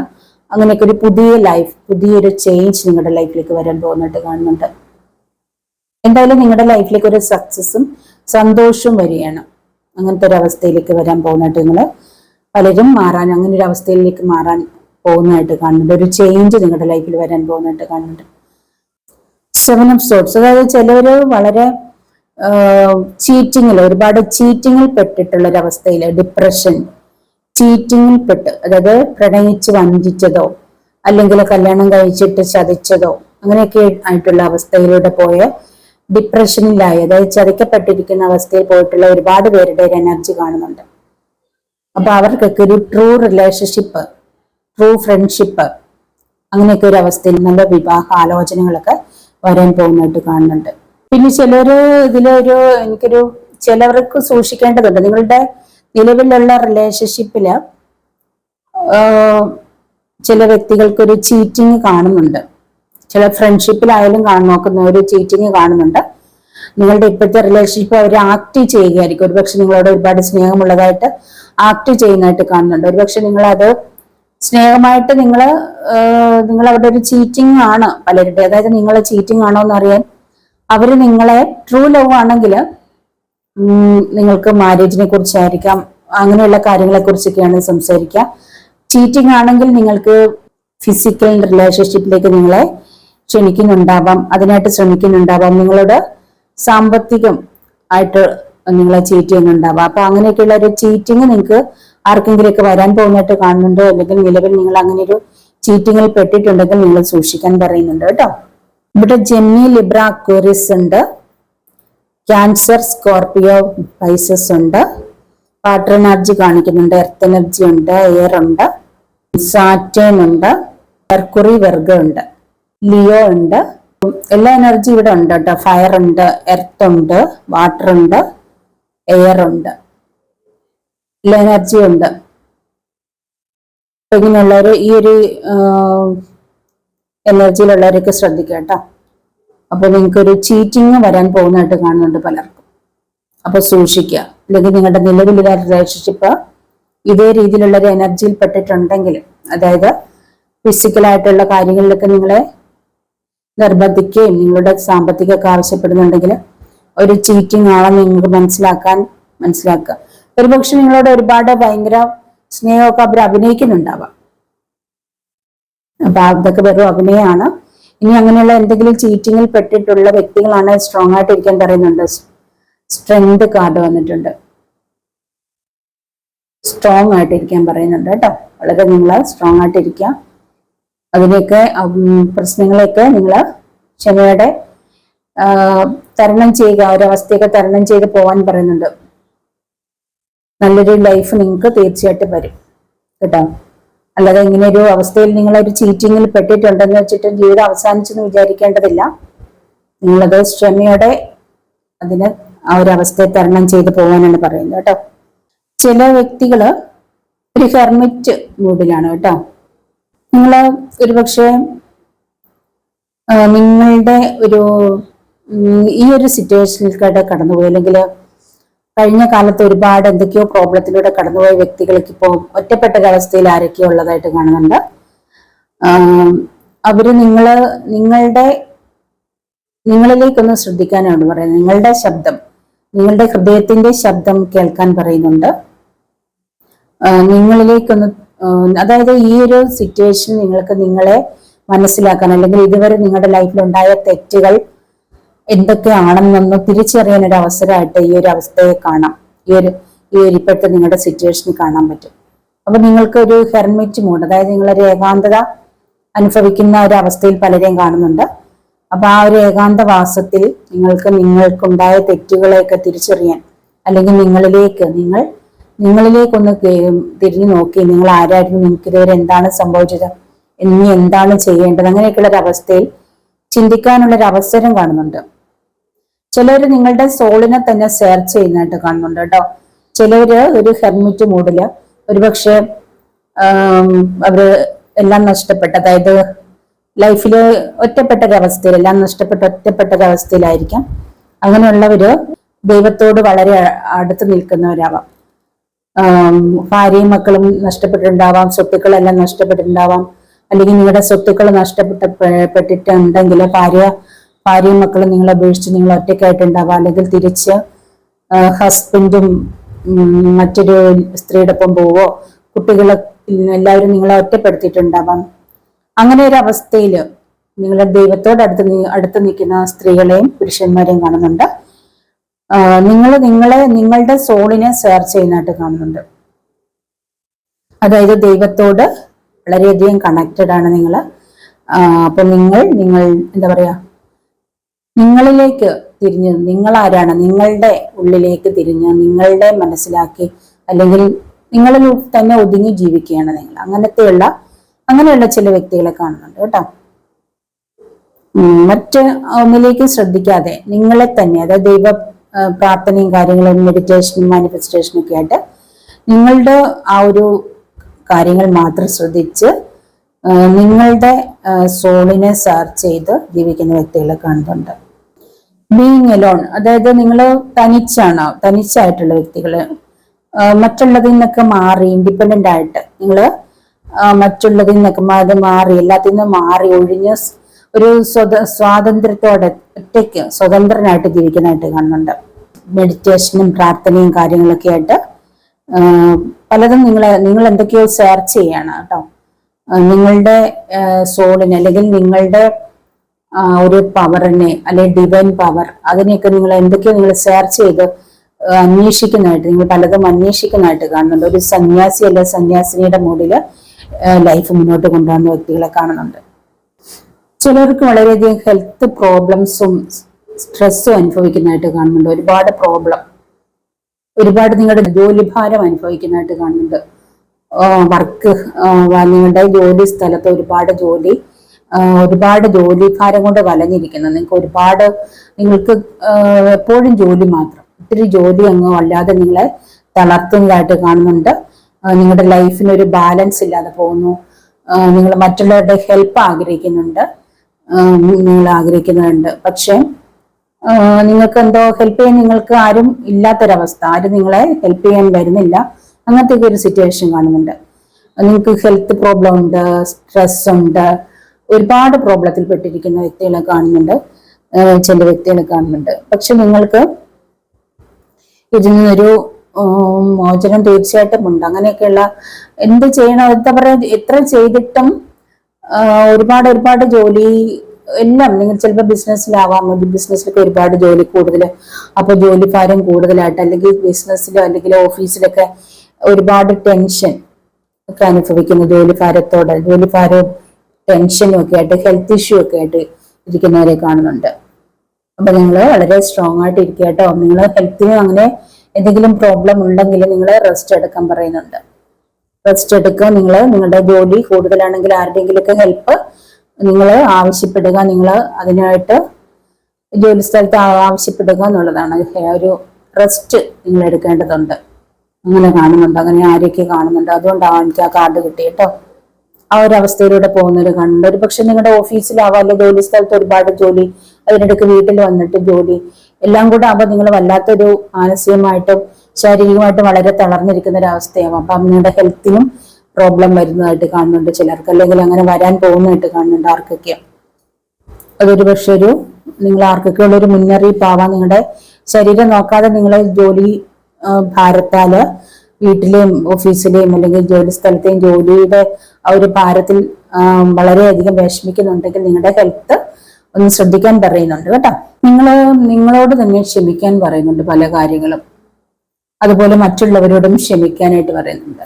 അങ്ങനെയൊക്കെ ഒരു പുതിയ ലൈഫ്, പുതിയൊരു ചേഞ്ച് നിങ്ങളുടെ ലൈഫിലേക്ക് വരാൻ പോകുന്നതായിട്ട് കാണുന്നുണ്ട്. എന്തായാലും നിങ്ങളുടെ ലൈഫിലേക്ക് ഒരു സക്സസും സന്തോഷവും വരികയാണ്. അങ്ങനത്തെ ഒരു അവസ്ഥയിലേക്ക് വരാൻ പോകുന്നതായിട്ട് നിങ്ങൾ പലരും അങ്ങനെ ഒരു അവസ്ഥയിലേക്ക് മാറാൻ പോകുന്നതായിട്ട് കാണുന്നുണ്ട്. ഒരു ചേഞ്ച് നിങ്ങളുടെ ലൈഫിൽ വരാൻ പോകുന്നതായിട്ട് കാണുന്നുണ്ട്. 7 ഓഫ് സോർട്സ്, അതായത് ചിലവര് വളരെ ഒരുപാട് ചീറ്റിങ്ങിൽ പെട്ടിട്ടുള്ള ഒരു അവസ്ഥയിൽ, ഡിപ്രഷൻ, ചീറ്റിങ്ങിൽ പെട്ട്, അതായത് പ്രണയിച്ച് വഞ്ചിച്ചതോ അല്ലെങ്കിൽ കല്യാണം കഴിച്ചിട്ട് ചതിച്ചതോ അങ്ങനെയൊക്കെ ആയിട്ടുള്ള അവസ്ഥയിലൂടെ പോയ ഡിപ്രഷനിലായി, അതായത് ചതിക്കപ്പെട്ടിരിക്കുന്ന അവസ്ഥയിൽ പോയിട്ടുള്ള ഒരുപാട് പേരുടെ ഒരു എനർജി കാണുന്നുണ്ട്. അപ്പൊ അവർക്കൊക്കെ ഒരു ട്രൂ റിലേഷൻഷിപ്പ്, ട്രൂ ഫ്രണ്ട്ഷിപ്പ്, അങ്ങനെയൊക്കെ ഒരു അവസ്ഥയിൽ നല്ല വിവാഹ ആലോചനകളൊക്കെ വരാൻ പോകുന്നതായിട്ട് കാണുന്നുണ്ട്. പിന്നെ ചിലവർക്ക് സൂക്ഷിക്കേണ്ടതുണ്ട്. നിങ്ങളുടെ നിലവിലുള്ള റിലേഷൻഷിപ്പില് ചില വ്യക്തികൾക്കൊരു ചീറ്റിങ് കാണുന്നുണ്ട്. ചില ഫ്രണ്ട്ഷിപ്പിലായാലും നോക്കുന്ന ഒരു ചീറ്റിങ് കാണുന്നുണ്ട്. നിങ്ങളുടെ ഇപ്പോഴത്തെ റിലേഷൻഷിപ്പ് അവർ ആക്ട് ചെയ്യുകയായിരിക്കും. ഒരുപക്ഷെ നിങ്ങളോട് ഒരുപാട് സ്നേഹമുള്ളതായിട്ട് ആക്ട് ചെയ്യുന്നതായിട്ട് കാണുന്നുണ്ട്. ഒരുപക്ഷെ നിങ്ങളത് സ്നേഹമായിട്ട് നിങ്ങൾ അവരുടെ ഒരു ചീറ്റിംഗ് ആണ് പലരുടെ, അതായത് നിങ്ങളെ ചീറ്റിംഗ് ആണോ എന്ന് അറിയാൻ അവര് നിങ്ങളെ ട്രൂ ലവ് ആണെങ്കിൽ നിങ്ങൾക്ക് മാരേജിനെ കുറിച്ചായിരിക്കാം, അങ്ങനെയുള്ള കാര്യങ്ങളെ കുറിച്ചൊക്കെയാണ് സംസാരിക്കുക. ചീറ്റിംഗ് ആണെങ്കിൽ നിങ്ങൾക്ക് ഫിസിക്കൽ റിലേഷൻഷിപ്പിലേക്ക് നിങ്ങളെ ക്ഷണിക്കുന്നുണ്ടാവാം, അതിനായിട്ട് ശ്രമിക്കുന്നുണ്ടാവാം, നിങ്ങളോട് സാമ്പത്തികം ആയിട്ട് നിങ്ങളെ ചീറ്റ് ചെയ്യുന്നുണ്ടാവാം. അപ്പൊ അങ്ങനെയൊക്കെയുള്ള ഒരു ചീറ്റിംഗ് നിങ്ങൾക്ക് ആർക്കെങ്കിലുമൊക്കെ വരാൻ പോകുന്നതായിട്ട് കാണുന്നുണ്ട്. അല്ലെങ്കിൽ നിലവിൽ നിങ്ങൾ അങ്ങനെ ഒരു ചീറ്റിങ്ങിൽ പെട്ടിട്ടുണ്ടെങ്കിൽ നിങ്ങൾ സൂക്ഷിക്കാൻ പറയുന്നുണ്ട് കേട്ടോ. ഇവിടെ ജെമിനി, ലിബ്ര, അക്വേറിയസ് ഉണ്ട്, ക്യാൻസർ, സ്കോർപിയോ, പൈസസ് ഉണ്ട്, വാട്ടർ എനർജി കാണിക്കുന്നുണ്ട്, എർത്ത് എനർജി ഉണ്ട്, എയർ ഉണ്ട്, സാറ്റേൺ ഉണ്ട്, മെർക്കുറി, വെർഗ ഉണ്ട്, ലിയോ ഉണ്ട്. എല്ലാ എനർജി ഇവിടെ ഉണ്ട് കേട്ടോ. ഫയർ ഉണ്ട്, എർത്ത് ഉണ്ട്, വാട്ടർ ഉണ്ട്, എയർ ഉണ്ട്, എല്ലാ എനർജി ഉണ്ട്. ഇങ്ങനെയുള്ളവർ ഈ ഒരു എനർജിയിലുള്ളവരൊക്കെ ശ്രദ്ധിക്കുക കേട്ടോ. അപ്പൊ നിങ്ങൾക്കൊരു ചീറ്റിങ് വരാൻ പോകുന്നതായിട്ട് കാണുന്നുണ്ട് പലർക്കും. അപ്പൊ സൂക്ഷിക്കുക. അല്ലെങ്കിൽ നിങ്ങളുടെ നിലവിലുള്ള റിലേഷൻഷിപ്പ് ഇതേ രീതിയിലുള്ള ഒരു എനർജിയിൽ പെട്ടിട്ടുണ്ടെങ്കിൽ, അതായത് ഫിസിക്കലായിട്ടുള്ള കാര്യങ്ങളിലൊക്കെ നിങ്ങളെ നിർബന്ധിക്കുകയും നിങ്ങളുടെ സാമ്പത്തികമൊക്കെ ആവശ്യപ്പെടുന്നുണ്ടെങ്കിൽ ഒരു ചീറ്റിംഗ് ആണെന്ന് നിങ്ങൾക്ക് മനസ്സിലാക്കുക. ഒരുപക്ഷെ നിങ്ങളോട് ഒരുപാട് ഭയങ്കര സ്നേഹമൊക്കെ അവർ അഭിനയിക്കുന്നുണ്ടാവാം. അപ്പൊ അതൊക്കെ വെറും അഭിനയമാണ്. ഇനി അങ്ങനെയുള്ള എന്തെങ്കിലും ചീറ്റിങ്ങിൽ പെട്ടിട്ടുള്ള വ്യക്തികളാണ് സ്ട്രോങ് ആയിട്ട് ഇരിക്കാൻ പറയുന്നുണ്ട്. സ്ട്രെങ്ത് കാർഡ് വന്നിട്ടുണ്ട്. സ്ട്രോങ് ആയിട്ട് ഇരിക്കാൻ പറയുന്നുണ്ട് കേട്ടോ. വളരെ നിങ്ങൾ സ്ട്രോങ് ആയിട്ട് ഇരിക്കുക. അതിനെയൊക്കെ പ്രശ്നങ്ങളെയൊക്കെ നിങ്ങൾ ക്ഷമയോടെ തരണം ചെയ്യുക. ഒരവസ്ഥയൊക്കെ തരണം ചെയ്ത് പോകാൻ പറയുന്നുണ്ട്. നല്ലൊരു ലൈഫ് നിങ്ങൾക്ക് തീർച്ചയായിട്ടും വരും കേട്ടോ. അല്ലാതെ ഇങ്ങനെ ഒരു അവസ്ഥയിൽ നിങ്ങളൊരു ചീറ്റിങ്ങിൽ പെട്ടിട്ടുണ്ടെന്ന് വെച്ചിട്ട് ജീവിതം അവസാനിച്ചെന്ന് വിചാരിക്കേണ്ടതില്ല. നിങ്ങളത് ക്ഷമയോടെ അതിന് ആ ഒരു അവസ്ഥയെ തരണം ചെയ്ത് പോകാനാണ് പറയുന്നത് കേട്ടോ. ചില വ്യക്തികള് ഒരു ഹെർമിറ്റ് മൂഡിലാണ് കേട്ടോ. നിങ്ങള് ഒരുപക്ഷെ നിങ്ങളുടെ ഈ ഒരു സിറ്റുവേഷനിൽക്കൂടെ കടന്നുപോയി, അല്ലെങ്കിൽ കഴിഞ്ഞ കാലത്ത് ഒരുപാട് എന്തൊക്കെയോ പ്രോബ്ലത്തിലൂടെ കടന്നുപോയ വ്യക്തികൾക്ക് ഇപ്പോൾ ഒറ്റപ്പെട്ട ഒരവസ്ഥയിൽ ആരൊക്കെയോ ഉള്ളതായിട്ട് കാണുന്നുണ്ട്. അവര് നിങ്ങളിലേക്കൊന്ന് ശ്രദ്ധിക്കാനാണ് പറയുന്നത്. നിങ്ങളുടെ ശബ്ദം, നിങ്ങളുടെ ഹൃദയത്തിന്റെ ശബ്ദം കേൾക്കാൻ പറയുന്നുണ്ട്. നിങ്ങളിലേക്കൊന്ന്, അതായത് ഈ ഒരു സിറ്റുവേഷൻ നിങ്ങൾക്ക് നിങ്ങളെ മനസ്സിലാക്കാൻ, അല്ലെങ്കിൽ ഇതുവരെ നിങ്ങളുടെ ലൈഫിൽ ഉണ്ടായ തെറ്റുകൾ എന്തൊക്കെയാണെന്നൊന്ന് തിരിച്ചറിയാൻ ഒരു അവസരമായിട്ട് ഈ ഒരു അവസ്ഥയെ കാണാം. ഈ ഒരു ഇപ്പോഴത്തെ നിങ്ങളുടെ സിറ്റുവേഷനിൽ കാണാൻ പറ്റും. അപ്പൊ നിങ്ങൾക്ക് ഒരു ഹെർമിറ്റ് മൂഡ്, അതായത് നിങ്ങളൊരു ഏകാന്തത അനുഭവിക്കുന്ന ഒരു അവസ്ഥയിൽ പലരെയും കാണുന്നുണ്ട്. അപ്പൊ ആ ഒരു ഏകാന്തവാസത്തിൽ നിങ്ങൾക്കുണ്ടായ തെറ്റുകളെയൊക്കെ തിരിച്ചറിയാൻ, അല്ലെങ്കിൽ നിങ്ങളിലേക്കൊന്ന് തിരിഞ്ഞു നോക്കി നിങ്ങൾ ആരായിരുന്നു, നിങ്ങൾക്ക് ഇതുവരെ എന്താണ് സംഭവിച്ചത്, ഇനി എന്താണ് ചെയ്യേണ്ടത്, അങ്ങനെയൊക്കെയുള്ള ഒരു അവസ്ഥയിൽ ചിന്തിക്കാനുള്ള ഒരു അവസരം കാണുന്നുണ്ട്. ചിലവര് നിങ്ങളുടെ സോളിനെ തന്നെ സെർച്ച് ചെയ്യുന്നതായിട്ട് കാണുന്നുണ്ട് കേട്ടോ. ചിലവര് ഒരു ഹെർമിറ്റ് മൂഡില് ഒരുപക്ഷെ അവര് എല്ലാം നഷ്ടപ്പെട്ട, അതായത് ലൈഫില് ഒറ്റപ്പെട്ട ഒരവസ്ഥയിൽ, എല്ലാം ഒറ്റപ്പെട്ട ഒരവസ്ഥയിലായിരിക്കാം. അങ്ങനെയുള്ളവര് ദൈവത്തോട് വളരെ അടുത്ത് നിൽക്കുന്നവരാവാം. ഭാര്യയും മക്കളും നഷ്ടപ്പെട്ടിട്ടുണ്ടാവാം, സ്വത്തുക്കളെല്ലാം നഷ്ടപ്പെട്ടിട്ടുണ്ടാവാം. അല്ലെങ്കിൽ നിങ്ങളുടെ സ്വത്തുക്കൾ നഷ്ടപ്പെട്ടിട്ടുണ്ടെങ്കിൽ ഭാര്യയും മക്കളും നിങ്ങളെ ഉപേക്ഷിച്ച് നിങ്ങൾ ഒറ്റയ്ക്കായിട്ടുണ്ടാവാം. അല്ലെങ്കിൽ തിരിച്ച് ഹസ്ബൻഡും മറ്റൊരു സ്ത്രീയുടെ ഒപ്പം പോവോ, കുട്ടികളെ എല്ലാവരും നിങ്ങളെ ഒറ്റപ്പെടുത്തിയിട്ടുണ്ടാവാം. അങ്ങനെ ഒരു അവസ്ഥയിൽ നിങ്ങളുടെ ദൈവത്തോട് അടുത്ത് നിൽക്കുന്ന സ്ത്രീകളെയും പുരുഷന്മാരെയും കാണുന്നുണ്ട്. നിങ്ങളുടെ സോളിനെ സെർച്ച് ചെയ്യുന്നതായിട്ട് കാണുന്നുണ്ട്. അതായത് ദൈവത്തോട് വളരെയധികം കണക്റ്റഡ് ആണ് നിങ്ങൾ. അപ്പൊ നിങ്ങൾ എന്താ പറയാ, നിങ്ങളിലേക്ക് തിരിഞ്ഞ്, നിങ്ങൾ ആരാണ്, നിങ്ങളുടെ ഉള്ളിലേക്ക് തിരിഞ്ഞ് നിങ്ങളുടെ മനസ്സിലാക്കി, അല്ലെങ്കിൽ നിങ്ങളിൽ തന്നെ ഒതുങ്ങി ജീവിക്കുകയാണ് നിങ്ങൾ. അങ്ങനെയുള്ള ചില വ്യക്തികളെ കാണുന്നുണ്ട് കേട്ടോ. മറ്റ് ഒന്നിലേക്ക് ശ്രദ്ധിക്കാതെ നിങ്ങളെ തന്നെ, അതായത് ദൈവ പ്രാർത്ഥനയും കാര്യങ്ങളും മെഡിറ്റേഷനും മാനിഫെസ്റ്റേഷനും ഒക്കെ ആയിട്ട് നിങ്ങളുടെ ആ ഒരു കാര്യങ്ങൾ മാത്രം ശ്രദ്ധിച്ച് നിങ്ങളുടെ സോളിനെ സെർച്ച് ചെയ്ത് ജീവിക്കുന്ന വ്യക്തികളെ കാണുന്നുണ്ട്. ബീയിങ് അലോൺ, അതായത് നിങ്ങൾ തനിച്ചായിട്ടുള്ള വ്യക്തികള്, മറ്റുള്ളതിൽ നിന്നൊക്കെ മാറി ഇൻഡിപെൻഡന്റ് ആയിട്ട് നിങ്ങൾ മറ്റുള്ളതിൽ നിന്നൊക്കെ മാറി, എല്ലാത്തിൽ നിന്നും മാറി ഒഴിഞ്ഞ് ഒരു സ്വാതന്ത്ര്യത്തോടെ ഒറ്റയ്ക്ക് സ്വതന്ത്രനായിട്ട് ജീവിക്കുന്നതായിട്ട് കാണുന്നുണ്ട്. മെഡിറ്റേഷനും പ്രാർത്ഥനയും കാര്യങ്ങളൊക്കെ ആയിട്ട് പലതും നിങ്ങൾ എന്തൊക്കെയോ സെർച്ച് ചെയ്യാണ് കേട്ടോ. നിങ്ങളുടെ സോളിനെ, അല്ലെങ്കിൽ നിങ്ങളുടെ ഒരു പവറിനെ, അല്ലെങ്കിൽ ഡിവൈൻ പവർ, അതിനെയൊക്കെ നിങ്ങൾ സെർച്ച് ചെയ്ത് അന്വേഷിക്കുന്നതായിട്ട്, നിങ്ങൾ പലതും അന്വേഷിക്കുന്നതായിട്ട് കാണുന്നുണ്ട്. ഒരു സന്യാസി അല്ലെ സന്യാസിനിയുടെ മൂഡില് ലൈഫ് മുന്നോട്ട് കൊണ്ടുപോകുന്ന വ്യക്തികളെ കാണുന്നുണ്ട്. ചിലർക്ക് വളരെയധികം ഹെൽത്ത് പ്രോബ്ലംസും സ്ട്രെസ്സും അനുഭവിക്കുന്നതായിട്ട് കാണുന്നുണ്ട്. ഒരുപാട് നിങ്ങളുടെ ജോലിഭാരം അനുഭവിക്കുന്നതായിട്ട് കാണുന്നുണ്ട്. നിങ്ങളുടെ ജോലി സ്ഥലത്ത് ഒരുപാട് ജോലിഭാരം കൊണ്ട് വലഞ്ഞിരിക്കുന്നു. നിങ്ങൾക്ക് എപ്പോഴും ജോലി മാത്രം, ഒത്തിരി ജോലി അങ്ങ് അല്ലാതെ നിങ്ങളെ തളർത്തുന്നതായിട്ട് കാണുന്നുണ്ട്. നിങ്ങളുടെ ലൈഫിന് ഒരു ബാലൻസ് ഇല്ലാതെ പോകുന്നു, നിങ്ങൾ മറ്റുള്ളവരുടെ ഹെൽപ്പ് ആഗ്രഹിക്കുന്നുണ്ട്, പക്ഷെ നിങ്ങൾക്ക് എന്തോ ഹെൽപ്പ് ചെയ്യാൻ നിങ്ങൾക്ക് ആരും ഇല്ലാത്തൊരവസ്ഥ, ആരും നിങ്ങളെ ഹെൽപ്പ് ചെയ്യാൻ വരുന്നില്ല, അങ്ങനത്തെ ഒരു സിറ്റുവേഷൻ കാണുന്നുണ്ട്. നിങ്ങൾക്ക് ഹെൽത്ത് പ്രോബ്ലം ഉണ്ട്, സ്ട്രെസ് ഉണ്ട്, ഒരുപാട് പ്രോബ്ലത്തിൽ പെട്ടിരിക്കുന്ന വ്യക്തികളെ കാണുന്നുണ്ട്, ചില വ്യക്തികളെ കാണുന്നുണ്ട്. പക്ഷെ നിങ്ങൾക്ക് ഇതിൽ നിന്നൊരു മോചനം തീർച്ചയായിട്ടും ഉണ്ട്. അങ്ങനെയൊക്കെയുള്ള എന്ത് ചെയ്യണം, എന്താ പറയുക, എത്ര ചെയ്തിട്ടും ഒരുപാട് ജോലി എല്ലാം, നിങ്ങൾ ചിലപ്പോൾ ബിസിനസ്സിലാവാം, ബിസിനസ്സിലൊക്കെ ഒരുപാട് ജോലി കൂടുതൽ, അപ്പൊ ജോലി ഭാരം കൂടുതലായിട്ട്, അല്ലെങ്കിൽ ബിസിനസ്സിലോ അല്ലെങ്കിൽ ഓഫീസിലൊക്കെ ഒരുപാട് ടെൻഷൻ ഒക്കെ അനുഭവിക്കുന്നു, ജോലിഭാരവും ടെൻഷനും ഒക്കെ ആയിട്ട്, ഹെൽത്ത് ഇഷ്യൂ ഒക്കെ ആയിട്ട് ഇരിക്കുന്നവരെ കാണുന്നുണ്ട്. അപ്പൊ നിങ്ങൾ വളരെ സ്ട്രോങ് ആയിട്ട് ഇരിക്കുക കേട്ടോ. നിങ്ങൾ ഹെൽത്തിന് അങ്ങനെ എന്തെങ്കിലും പ്രോബ്ലം ഉണ്ടെങ്കിൽ നിങ്ങൾ റെസ്റ്റ് എടുക്കാൻ പറയുന്നുണ്ട്. റെസ്റ്റ് എടുക്കുക. നിങ്ങൾ നിങ്ങളുടെ ജോലി കൂടുതലാണെങ്കിൽ ആരുടെയെങ്കിലൊക്കെ ഹെൽപ്പ് നിങ്ങൾ ആവശ്യപ്പെടുക, നിങ്ങൾ അതിനായിട്ട് ജോലി സ്ഥലത്ത് ആവശ്യപ്പെടുക എന്നുള്ളതാണ്. ഒരു റെസ്റ്റ് നിങ്ങൾ എടുക്കേണ്ടതുണ്ട്. അങ്ങനെ കാണുന്നുണ്ട്, അങ്ങനെ ആരൊക്കെ കാണുന്നുണ്ട്. അതുകൊണ്ടാണ് എനിക്ക് ആ കാർഡ് കിട്ടി കേട്ടോ. ആ ഒരു അവസ്ഥയിലൂടെ പോകുന്നവര് കാണുന്നുണ്ട്. ഒരു പക്ഷെ നിങ്ങളുടെ ഓഫീസിലാവാം, അല്ലെ ജോലി സ്ഥലത്ത് ഒരുപാട് ജോലി, അതിനിടയ്ക്ക് വീട്ടിൽ വന്നിട്ട് ജോലി, എല്ലാം കൂടെ ആവുമ്പോൾ നിങ്ങൾ വല്ലാത്തൊരു മാനസികമായിട്ടും ശാരീരികമായിട്ടും വളരെ തളർന്നിരിക്കുന്ന ഒരു അവസ്ഥയാവും. അപ്പൊ നിങ്ങളുടെ ഹെൽത്തിനും പ്രോബ്ലം വരുന്നതായിട്ട് കാണുന്നുണ്ട് ചിലർക്ക്, അല്ലെങ്കിൽ അങ്ങനെ വരാൻ പോകുന്നതായിട്ട് കാണുന്നുണ്ട് ആർക്കൊക്കെയോ. അതൊരു പക്ഷെ നിങ്ങൾ ആർക്കൊക്കെ ഉള്ള ഒരു മുന്നറിയിപ്പാവാം. നിങ്ങളുടെ ശരീരം നോക്കാതെ നിങ്ങളെ ജോലി ഭാരത്താല് വീട്ടിലെയും ഓഫീസിലെയും അല്ലെങ്കിൽ ജോലി സ്ഥലത്തെയും ജോലിയുടെ ആ ഒരു ഭാരത്തിൽ വളരെയധികം വിഷമിക്കുന്നുണ്ടെങ്കിൽ നിങ്ങളുടെ ഹെൽത്ത് ഒന്ന് ശ്രദ്ധിക്കാൻ പറയുന്നുണ്ട് കേട്ടോ. നിങ്ങളോട് തന്നെ ക്ഷമിക്കാൻ പറയുന്നുണ്ട് പല കാര്യങ്ങളും. അതുപോലെ മറ്റുള്ളവരോടും ക്ഷമിക്കാനായിട്ട് പറയുന്നുണ്ട്.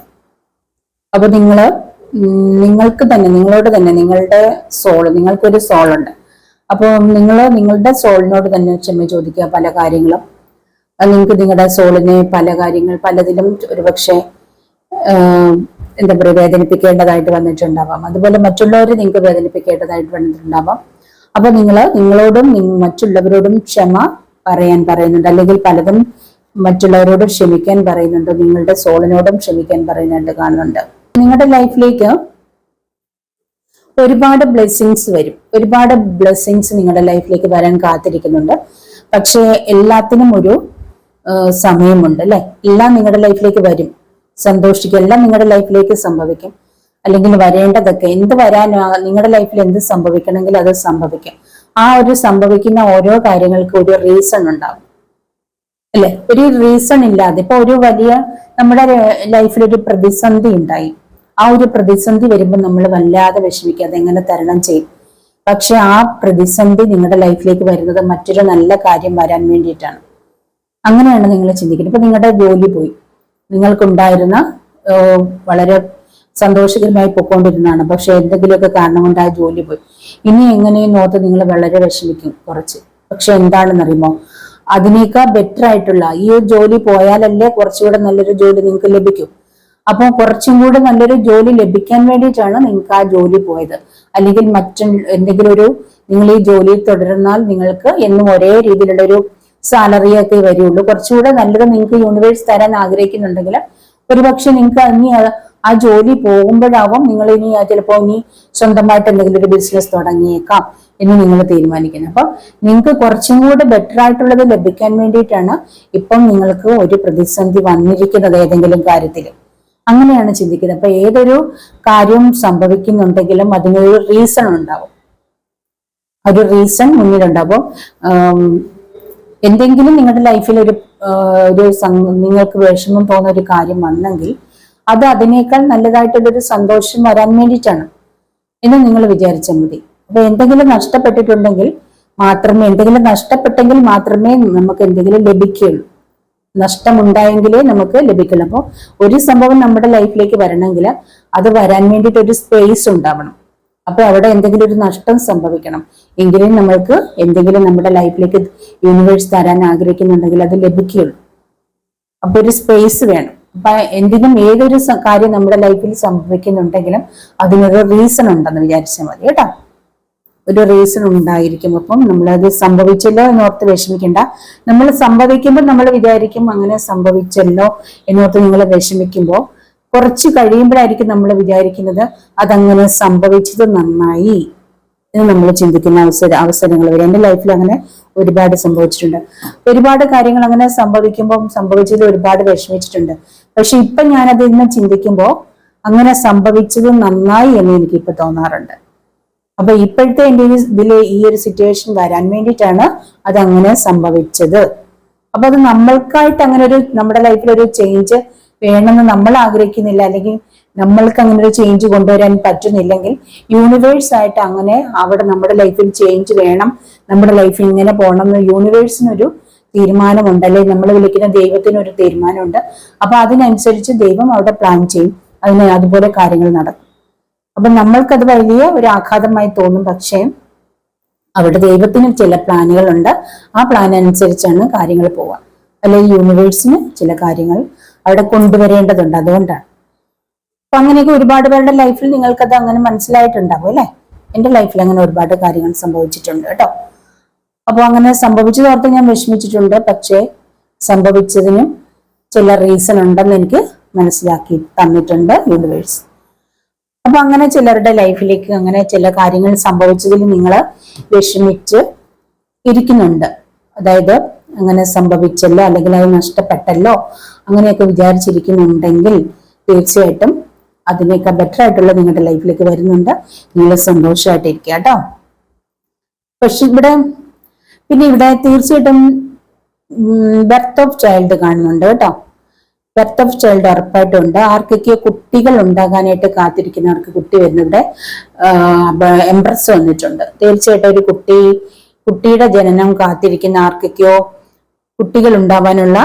അപ്പൊ നിങ്ങളോട് തന്നെ നിങ്ങളുടെ സോള്, നിങ്ങൾക്കൊരു സോളുണ്ട്. അപ്പൊ നിങ്ങളുടെ സോളിനോട് തന്നെ ക്ഷമ ചോദിക്കുക പല കാര്യങ്ങളും. നിങ്ങൾക്ക് നിങ്ങളുടെ സോളിനെ പലതിലും ഒരുപക്ഷെ എന്താ പറയുക വേദനിപ്പിക്കേണ്ടതായിട്ട് വന്നിട്ടുണ്ടാവാം. അതുപോലെ മറ്റുള്ളവരെ നിങ്ങൾക്ക് വേദനിപ്പിക്കേണ്ടതായിട്ട് വന്നിട്ടുണ്ടാവാം. അപ്പൊ നിങ്ങളോടും മറ്റുള്ളവരോടും ക്ഷമ പറയാൻ പറയുന്നുണ്ട്, അല്ലെങ്കിൽ പലതും മറ്റുള്ളവരോട് ക്ഷമിക്കാൻ പറയുന്നുണ്ട്, നിങ്ങളുടെ സോളിനോടും ക്ഷമിക്കാൻ പറയുന്നുണ്ട് കാണുന്നുണ്ട്. നിങ്ങളുടെ ലൈഫിലേക്ക് ഒരുപാട് ബ്ലെസ്സിങ്സ് വരും, ഒരുപാട് ബ്ലെസ്സിങ്സ് നിങ്ങളുടെ ലൈഫിലേക്ക് വരാൻ കാത്തിരിക്കുന്നുണ്ട്. പക്ഷേ എല്ലാത്തിനും ഒരു സമയമുണ്ട് അല്ലെ. എല്ലാം നിങ്ങളുടെ ലൈഫിലേക്ക് വരും, സന്തോഷിക്കും, എല്ലാം നിങ്ങളുടെ ലൈഫിലേക്ക് സംഭവിക്കും. അല്ലെങ്കിൽ വരേണ്ടതൊക്കെ എന്ത് വരാനോ, നിങ്ങളുടെ ലൈഫിൽ എന്ത് സംഭവിക്കണമെങ്കിൽ അത് സംഭവിക്കും. ആ ഒരു സംഭവിക്കുന്ന ഓരോ കാര്യങ്ങൾക്കും ഒരു റീസൺ ഉണ്ടാവും അല്ലെ. ഒരു റീസൺ ഇല്ലാതെ ഇപ്പൊ ഒരു വലിയ നമ്മുടെ ലൈഫിൽ ഒരു പ്രതിസന്ധി ഉണ്ടായി, ആ ഒരു പ്രതിസന്ധി വരുമ്പോൾ നമ്മൾ വല്ലാതെ വിഷമിക്കാതെ എങ്ങനെ തരണം ചെയ്യും. പക്ഷെ ആ പ്രതിസന്ധി നിങ്ങളുടെ ലൈഫിലേക്ക് വരുന്നത് മറ്റൊരു നല്ല കാര്യം വരാൻ വേണ്ടിയിട്ടാണ്. അങ്ങനെയാണ് നിങ്ങൾ ചിന്തിക്കുന്നത്. ഇപ്പൊ നിങ്ങളുടെ ജോലി പോയി, നിങ്ങൾക്കുണ്ടായിരുന്ന വളരെ സന്തോഷകരമായി പൊയ്ക്കൊണ്ടിരുന്നതാണ്, പക്ഷെ എന്തെങ്കിലുമൊക്കെ കാരണം കൊണ്ട് ആ ജോലി പോയി. ഇനി എങ്ങനെയും നോത്ത് നിങ്ങൾ വളരെ വിഷമിക്കും കുറച്ച്. പക്ഷെ എന്താണെന്നറിയുമോ, അതിനേക്കാൾ ബെറ്റർ ആയിട്ടുള്ള ഈ ഒരു ജോലി പോയാലല്ലേ കുറച്ചുകൂടെ നല്ലൊരു ജോലി നിങ്ങൾക്ക് ലഭിക്കും. അപ്പോൾ കുറച്ചും കൂടെ നല്ലൊരു ജോലി ലഭിക്കാൻ വേണ്ടിയിട്ടാണ് നിങ്ങൾക്ക് ആ ജോലി പോയത്. അല്ലെങ്കിൽ എന്തെങ്കിലും നിങ്ങൾ ഈ ജോലിയിൽ തുടരുന്നാൽ നിങ്ങൾക്ക് എന്നും ഒരേ രീതിയിലുള്ള ഒരു സാലറി ഒക്കെ വരുള്ളൂ. കുറച്ചുകൂടെ നല്ലത് നിങ്ങൾക്ക് യൂണിവേഴ്സ് തരാൻ ആഗ്രഹിക്കുന്നുണ്ടെങ്കിൽ ഒരുപക്ഷെ നിങ്ങൾക്ക് ഇനി ആ ജോലി പോകുമ്പോഴാവും നിങ്ങൾ ചിലപ്പോൾ ഇനി സ്വന്തമായിട്ട് എന്തെങ്കിലും ഒരു ബിസിനസ് തുടങ്ങിയേക്കാം എന്ന് നിങ്ങൾ തീരുമാനിക്കുന്നത്. അപ്പൊ നിങ്ങൾക്ക് കുറച്ചും കൂടെ ബെറ്റർ ആയിട്ടുള്ളത് ലഭിക്കാൻ വേണ്ടിയിട്ടാണ് ഇപ്പം നിങ്ങൾക്ക് ഒരു പ്രതിസന്ധി വന്നിരിക്കുന്നത് ഏതെങ്കിലും കാര്യത്തിൽ. അങ്ങനെയാണ് ചിന്തിക്കുന്നത്. അപ്പൊ ഏതൊരു കാര്യം സംഭവിക്കുന്നുണ്ടെങ്കിലും അതിനൊരു റീസൺ ഉണ്ടാവും, ഒരു റീസൺ മുന്നിലുണ്ടാവും. എന്തെങ്കിലും നിങ്ങളുടെ ലൈഫിൽ നിങ്ങൾക്ക് വിഷമം തോന്നുന്ന ഒരു കാര്യം വന്നെങ്കിൽ അത് അതിനേക്കാൾ നല്ലതായിട്ടുള്ളൊരു സന്തോഷം വരാൻ വേണ്ടിയിട്ടാണ് എന്ന് നിങ്ങൾ വിചാരിച്ചാൽ മതി. അപ്പൊ എന്തെങ്കിലും നഷ്ടപ്പെട്ടിട്ടുണ്ടെങ്കിൽ എന്തെങ്കിലും മാത്രമേ നമുക്ക് എന്തെങ്കിലും ലഭിക്കുകയുള്ളൂ. നഷ്ടമുണ്ടായെങ്കിലേ നമുക്ക് ലഭിക്കുള്ളൂ. അപ്പോൾ ഒരു സംഭവം നമ്മുടെ ലൈഫിലേക്ക് വരണമെങ്കിൽ അത് വരാൻ വേണ്ടിയിട്ട് ഒരു സ്പേസ് ഉണ്ടാവണം. അപ്പൊ അവിടെ എന്തെങ്കിലും ഒരു നഷ്ടം സംഭവിക്കണം, എങ്കിലും നമ്മൾക്ക് എന്തെങ്കിലും നമ്മുടെ ലൈഫിലേക്ക് യൂണിവേഴ്സ് തരാൻ ആഗ്രഹിക്കുന്നുണ്ടെങ്കിൽ അത് ലഭിക്കുകയുള്ളൂ. അപ്പൊ ഒരു സ്പേസ് വേണം. അപ്പൊ ഏതൊരു കാര്യം നമ്മുടെ ലൈഫിൽ സംഭവിക്കുന്നുണ്ടെങ്കിലും അതിനൊരു റീസൺ ഉണ്ടെന്ന് വിചാരിച്ചാൽ മതി കേട്ടോ. ഒരു റീസൺ ഉണ്ടായിരിക്കും. അപ്പം നമ്മളത് സംഭവിച്ചല്ലോ എന്നോർത്ത് വിഷമിക്കണ്ട. നമ്മൾ സംഭവിക്കുമ്പോൾ നമ്മൾ വിചാരിക്കും അങ്ങനെ സംഭവിച്ചല്ലോ എന്നോർത്ത് നിങ്ങൾ വിഷമിക്കുമ്പോൾ കുറച്ച് കഴിയുമ്പോഴായിരിക്കും നമ്മൾ വിചാരിക്കുന്നത് അതങ്ങനെ സംഭവിച്ചത് നന്നായി എന്ന് നമ്മൾ ചിന്തിക്കുന്ന അവസരങ്ങൾ വരും. എൻ്റെ ലൈഫിൽ അങ്ങനെ ഒരുപാട് സംഭവിച്ചിട്ടുണ്ട്. ഒരുപാട് കാര്യങ്ങൾ അങ്ങനെ സംഭവിച്ചതിൽ ഒരുപാട് വിഷമിച്ചിട്ടുണ്ട്. പക്ഷെ ഇപ്പൊ ഞാനത് ഇന്ന് ചിന്തിക്കുമ്പോൾ അങ്ങനെ സംഭവിച്ചത് നന്നായി എന്ന് എനിക്ക് ഇപ്പൊ തോന്നാറുണ്ട്. അപ്പൊ ഇപ്പോഴത്തെ എൻ്റെ ഇതിലെ ഈ ഒരു സിറ്റുവേഷൻ വരാൻ വേണ്ടിയിട്ടാണ് അത് അങ്ങനെ സംഭവിച്ചത്. അപ്പൊ അത് നമ്മൾക്കായിട്ട് അങ്ങനെ ഒരു നമ്മുടെ ലൈഫിൽ ഒരു ചേഞ്ച് വേണമെന്ന് നമ്മൾ ആഗ്രഹിക്കുന്നില്ല, അല്ലെങ്കിൽ നമ്മൾക്ക് അങ്ങനെ ഒരു ചേഞ്ച് കൊണ്ടുവരാൻ പറ്റുന്നില്ലെങ്കിൽ യൂണിവേഴ്സ് ആയിട്ട് അങ്ങനെ അവിടെ നമ്മുടെ ലൈഫിൽ ചേഞ്ച് വേണം, നമ്മുടെ ലൈഫിൽ ഇങ്ങനെ പോകണം എന്ന് യൂണിവേഴ്സിനൊരു തീരുമാനമുണ്ട്, അല്ലെങ്കിൽ നമ്മൾ വിളിക്കുന്ന ദൈവത്തിനൊരു തീരുമാനമുണ്ട്. അപ്പൊ അതിനനുസരിച്ച് ദൈവം അവിടെ പ്ലാൻ ചെയ്യും, അതുപോലെ കാര്യങ്ങൾ നടക്കും. അപ്പൊ നമ്മൾക്കത് വലിയ ഒരു ആഘാതമായി തോന്നും, പക്ഷേ അവിടെ ദൈവത്തിന് ചില പ്ലാനുകളുണ്ട്. ആ പ്ലാൻ അനുസരിച്ചാണ് കാര്യങ്ങൾ പോവുക. അല്ലെങ്കിൽ യൂണിവേഴ്സിന് ചില കാര്യങ്ങൾ അവിടെ കൊണ്ടുവരേണ്ടതുണ്ട്. അതുകൊണ്ടാണ്. അപ്പൊ അങ്ങനെയൊക്കെ ഒരുപാട് പേരുടെ ലൈഫിൽ നിങ്ങൾക്കത് അങ്ങനെ മനസ്സിലായിട്ടുണ്ടാവും അല്ലെ. എൻ്റെ ലൈഫിൽ അങ്ങനെ ഒരുപാട് കാര്യങ്ങൾ സംഭവിച്ചിട്ടുണ്ട് കേട്ടോ. അപ്പൊ അങ്ങനെ സംഭവിച്ചത് ഓർത്ത് ഞാൻ വിഷമിച്ചിട്ടുണ്ട്. പക്ഷേ സംഭവിച്ചതിനും ചില റീസൺ ഉണ്ടെന്ന് എനിക്ക് മനസ്സിലാക്കി തന്നിട്ടുണ്ട് യൂണിവേഴ്സ്. അപ്പൊ അങ്ങനെ ചിലരുടെ ലൈഫിലേക്ക് അങ്ങനെ ചില കാര്യങ്ങൾ സംഭവിച്ചതിൽ നിങ്ങൾ വിഷമിച്ച് ഇരിക്കുന്നുണ്ട്. അതായത് അങ്ങനെ സംഭവിച്ചല്ലോ, അല്ലെങ്കിൽ അത് നഷ്ടപ്പെട്ടല്ലോ, അങ്ങനെയൊക്കെ വിചാരിച്ചിരിക്കുന്നുണ്ടെങ്കിൽ തീർച്ചയായിട്ടും അതിനേക്കാൾ ബെറ്റർ ആയിട്ടുള്ള നിങ്ങളുടെ ലൈഫിലേക്ക് വരുന്നുണ്ട്. നിങ്ങൾ സന്തോഷമായിട്ടിരിക്കുക കേട്ടോ. പക്ഷെ ഇവിടെ തീർച്ചയായിട്ടും ബർത്ത് ഓഫ് ചൈൽഡ് കാണുന്നുണ്ട് കേട്ടോ. ബർത്ത് ഓഫ് ചൈൽഡ് ഉറപ്പായിട്ടുണ്ട്. ആർക്കൊക്കെ കുട്ടികൾ ഉണ്ടാകാനായിട്ട് കാത്തിരിക്കുന്നവർക്ക് കുട്ടി വരുന്നവിടെ എംപ്രസ് വന്നിട്ടുണ്ട്. തീർച്ചയായിട്ടും ഒരു കുട്ടിയുടെ ജനനം കാത്തിരിക്കുന്ന ആർക്കൊക്കെയോ കുട്ടികൾ ഉണ്ടാവാനുള്ള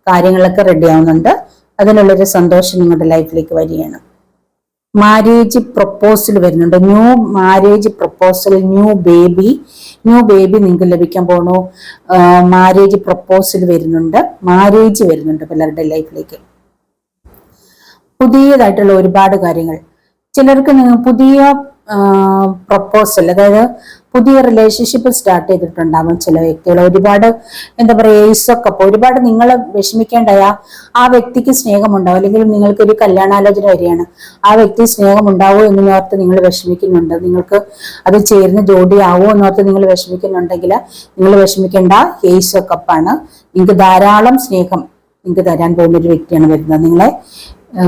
കാര്യങ്ങളൊക്കെ റെഡി ആവുന്നുണ്ട്. അതിനുള്ളൊരു സന്തോഷം നിങ്ങളുടെ ലൈഫിലേക്ക് വരികയാണ്. മാരേജ് പ്രപ്പോസൽ വരുന്നുണ്ട്. New marriage proposal, new baby നിങ്ങൾക്ക് ലഭിക്കാൻ പോണു. മാരേജ് പ്രപ്പോസൽ വരുന്നുണ്ട്, മാരേജ് വരുന്നുണ്ട് പലരുടെ ലൈഫിലേക്ക്. പുതിയതായിട്ടുള്ള ഒരുപാട് കാര്യങ്ങൾ. ചിലർക്ക് പുതിയ പ്രപ്പോസൽ, അതായത് പുതിയ റിലേഷൻഷിപ്പ് സ്റ്റാർട്ട് ചെയ്തിട്ടുണ്ടാവും ചില വ്യക്തികൾ. ഒരുപാട് എന്താ പറയുക, ഏസൊക്കെ ഒരുപാട് നിങ്ങൾ വിഷമിക്കേണ്ടയ ആ വ്യക്തിക്ക് സ്നേഹമുണ്ടാവും, അല്ലെങ്കിൽ നിങ്ങൾക്കൊരു കല്യാണാലോചന വരികയാണ്, ആ വ്യക്തി സ്നേഹമുണ്ടാവോ എന്നോർത്ത് നിങ്ങൾ വിഷമിക്കുന്നുണ്ട്, നിങ്ങൾക്ക് അത് ചേർന്ന് ജോഡിയാവോ എന്നോർത്ത് നിങ്ങൾ വിഷമിക്കുന്നുണ്ടെങ്കിൽ നിങ്ങൾ വിഷമിക്കേണ്ട. ഏസ് ഓഫ് കപ്പാണ്. നിങ്ങൾക്ക് ധാരാളം സ്നേഹം നിങ്ങൾക്ക് തരാൻ പോകുന്ന ഒരു വ്യക്തിയാണ് വരുന്നത്. നിങ്ങളെ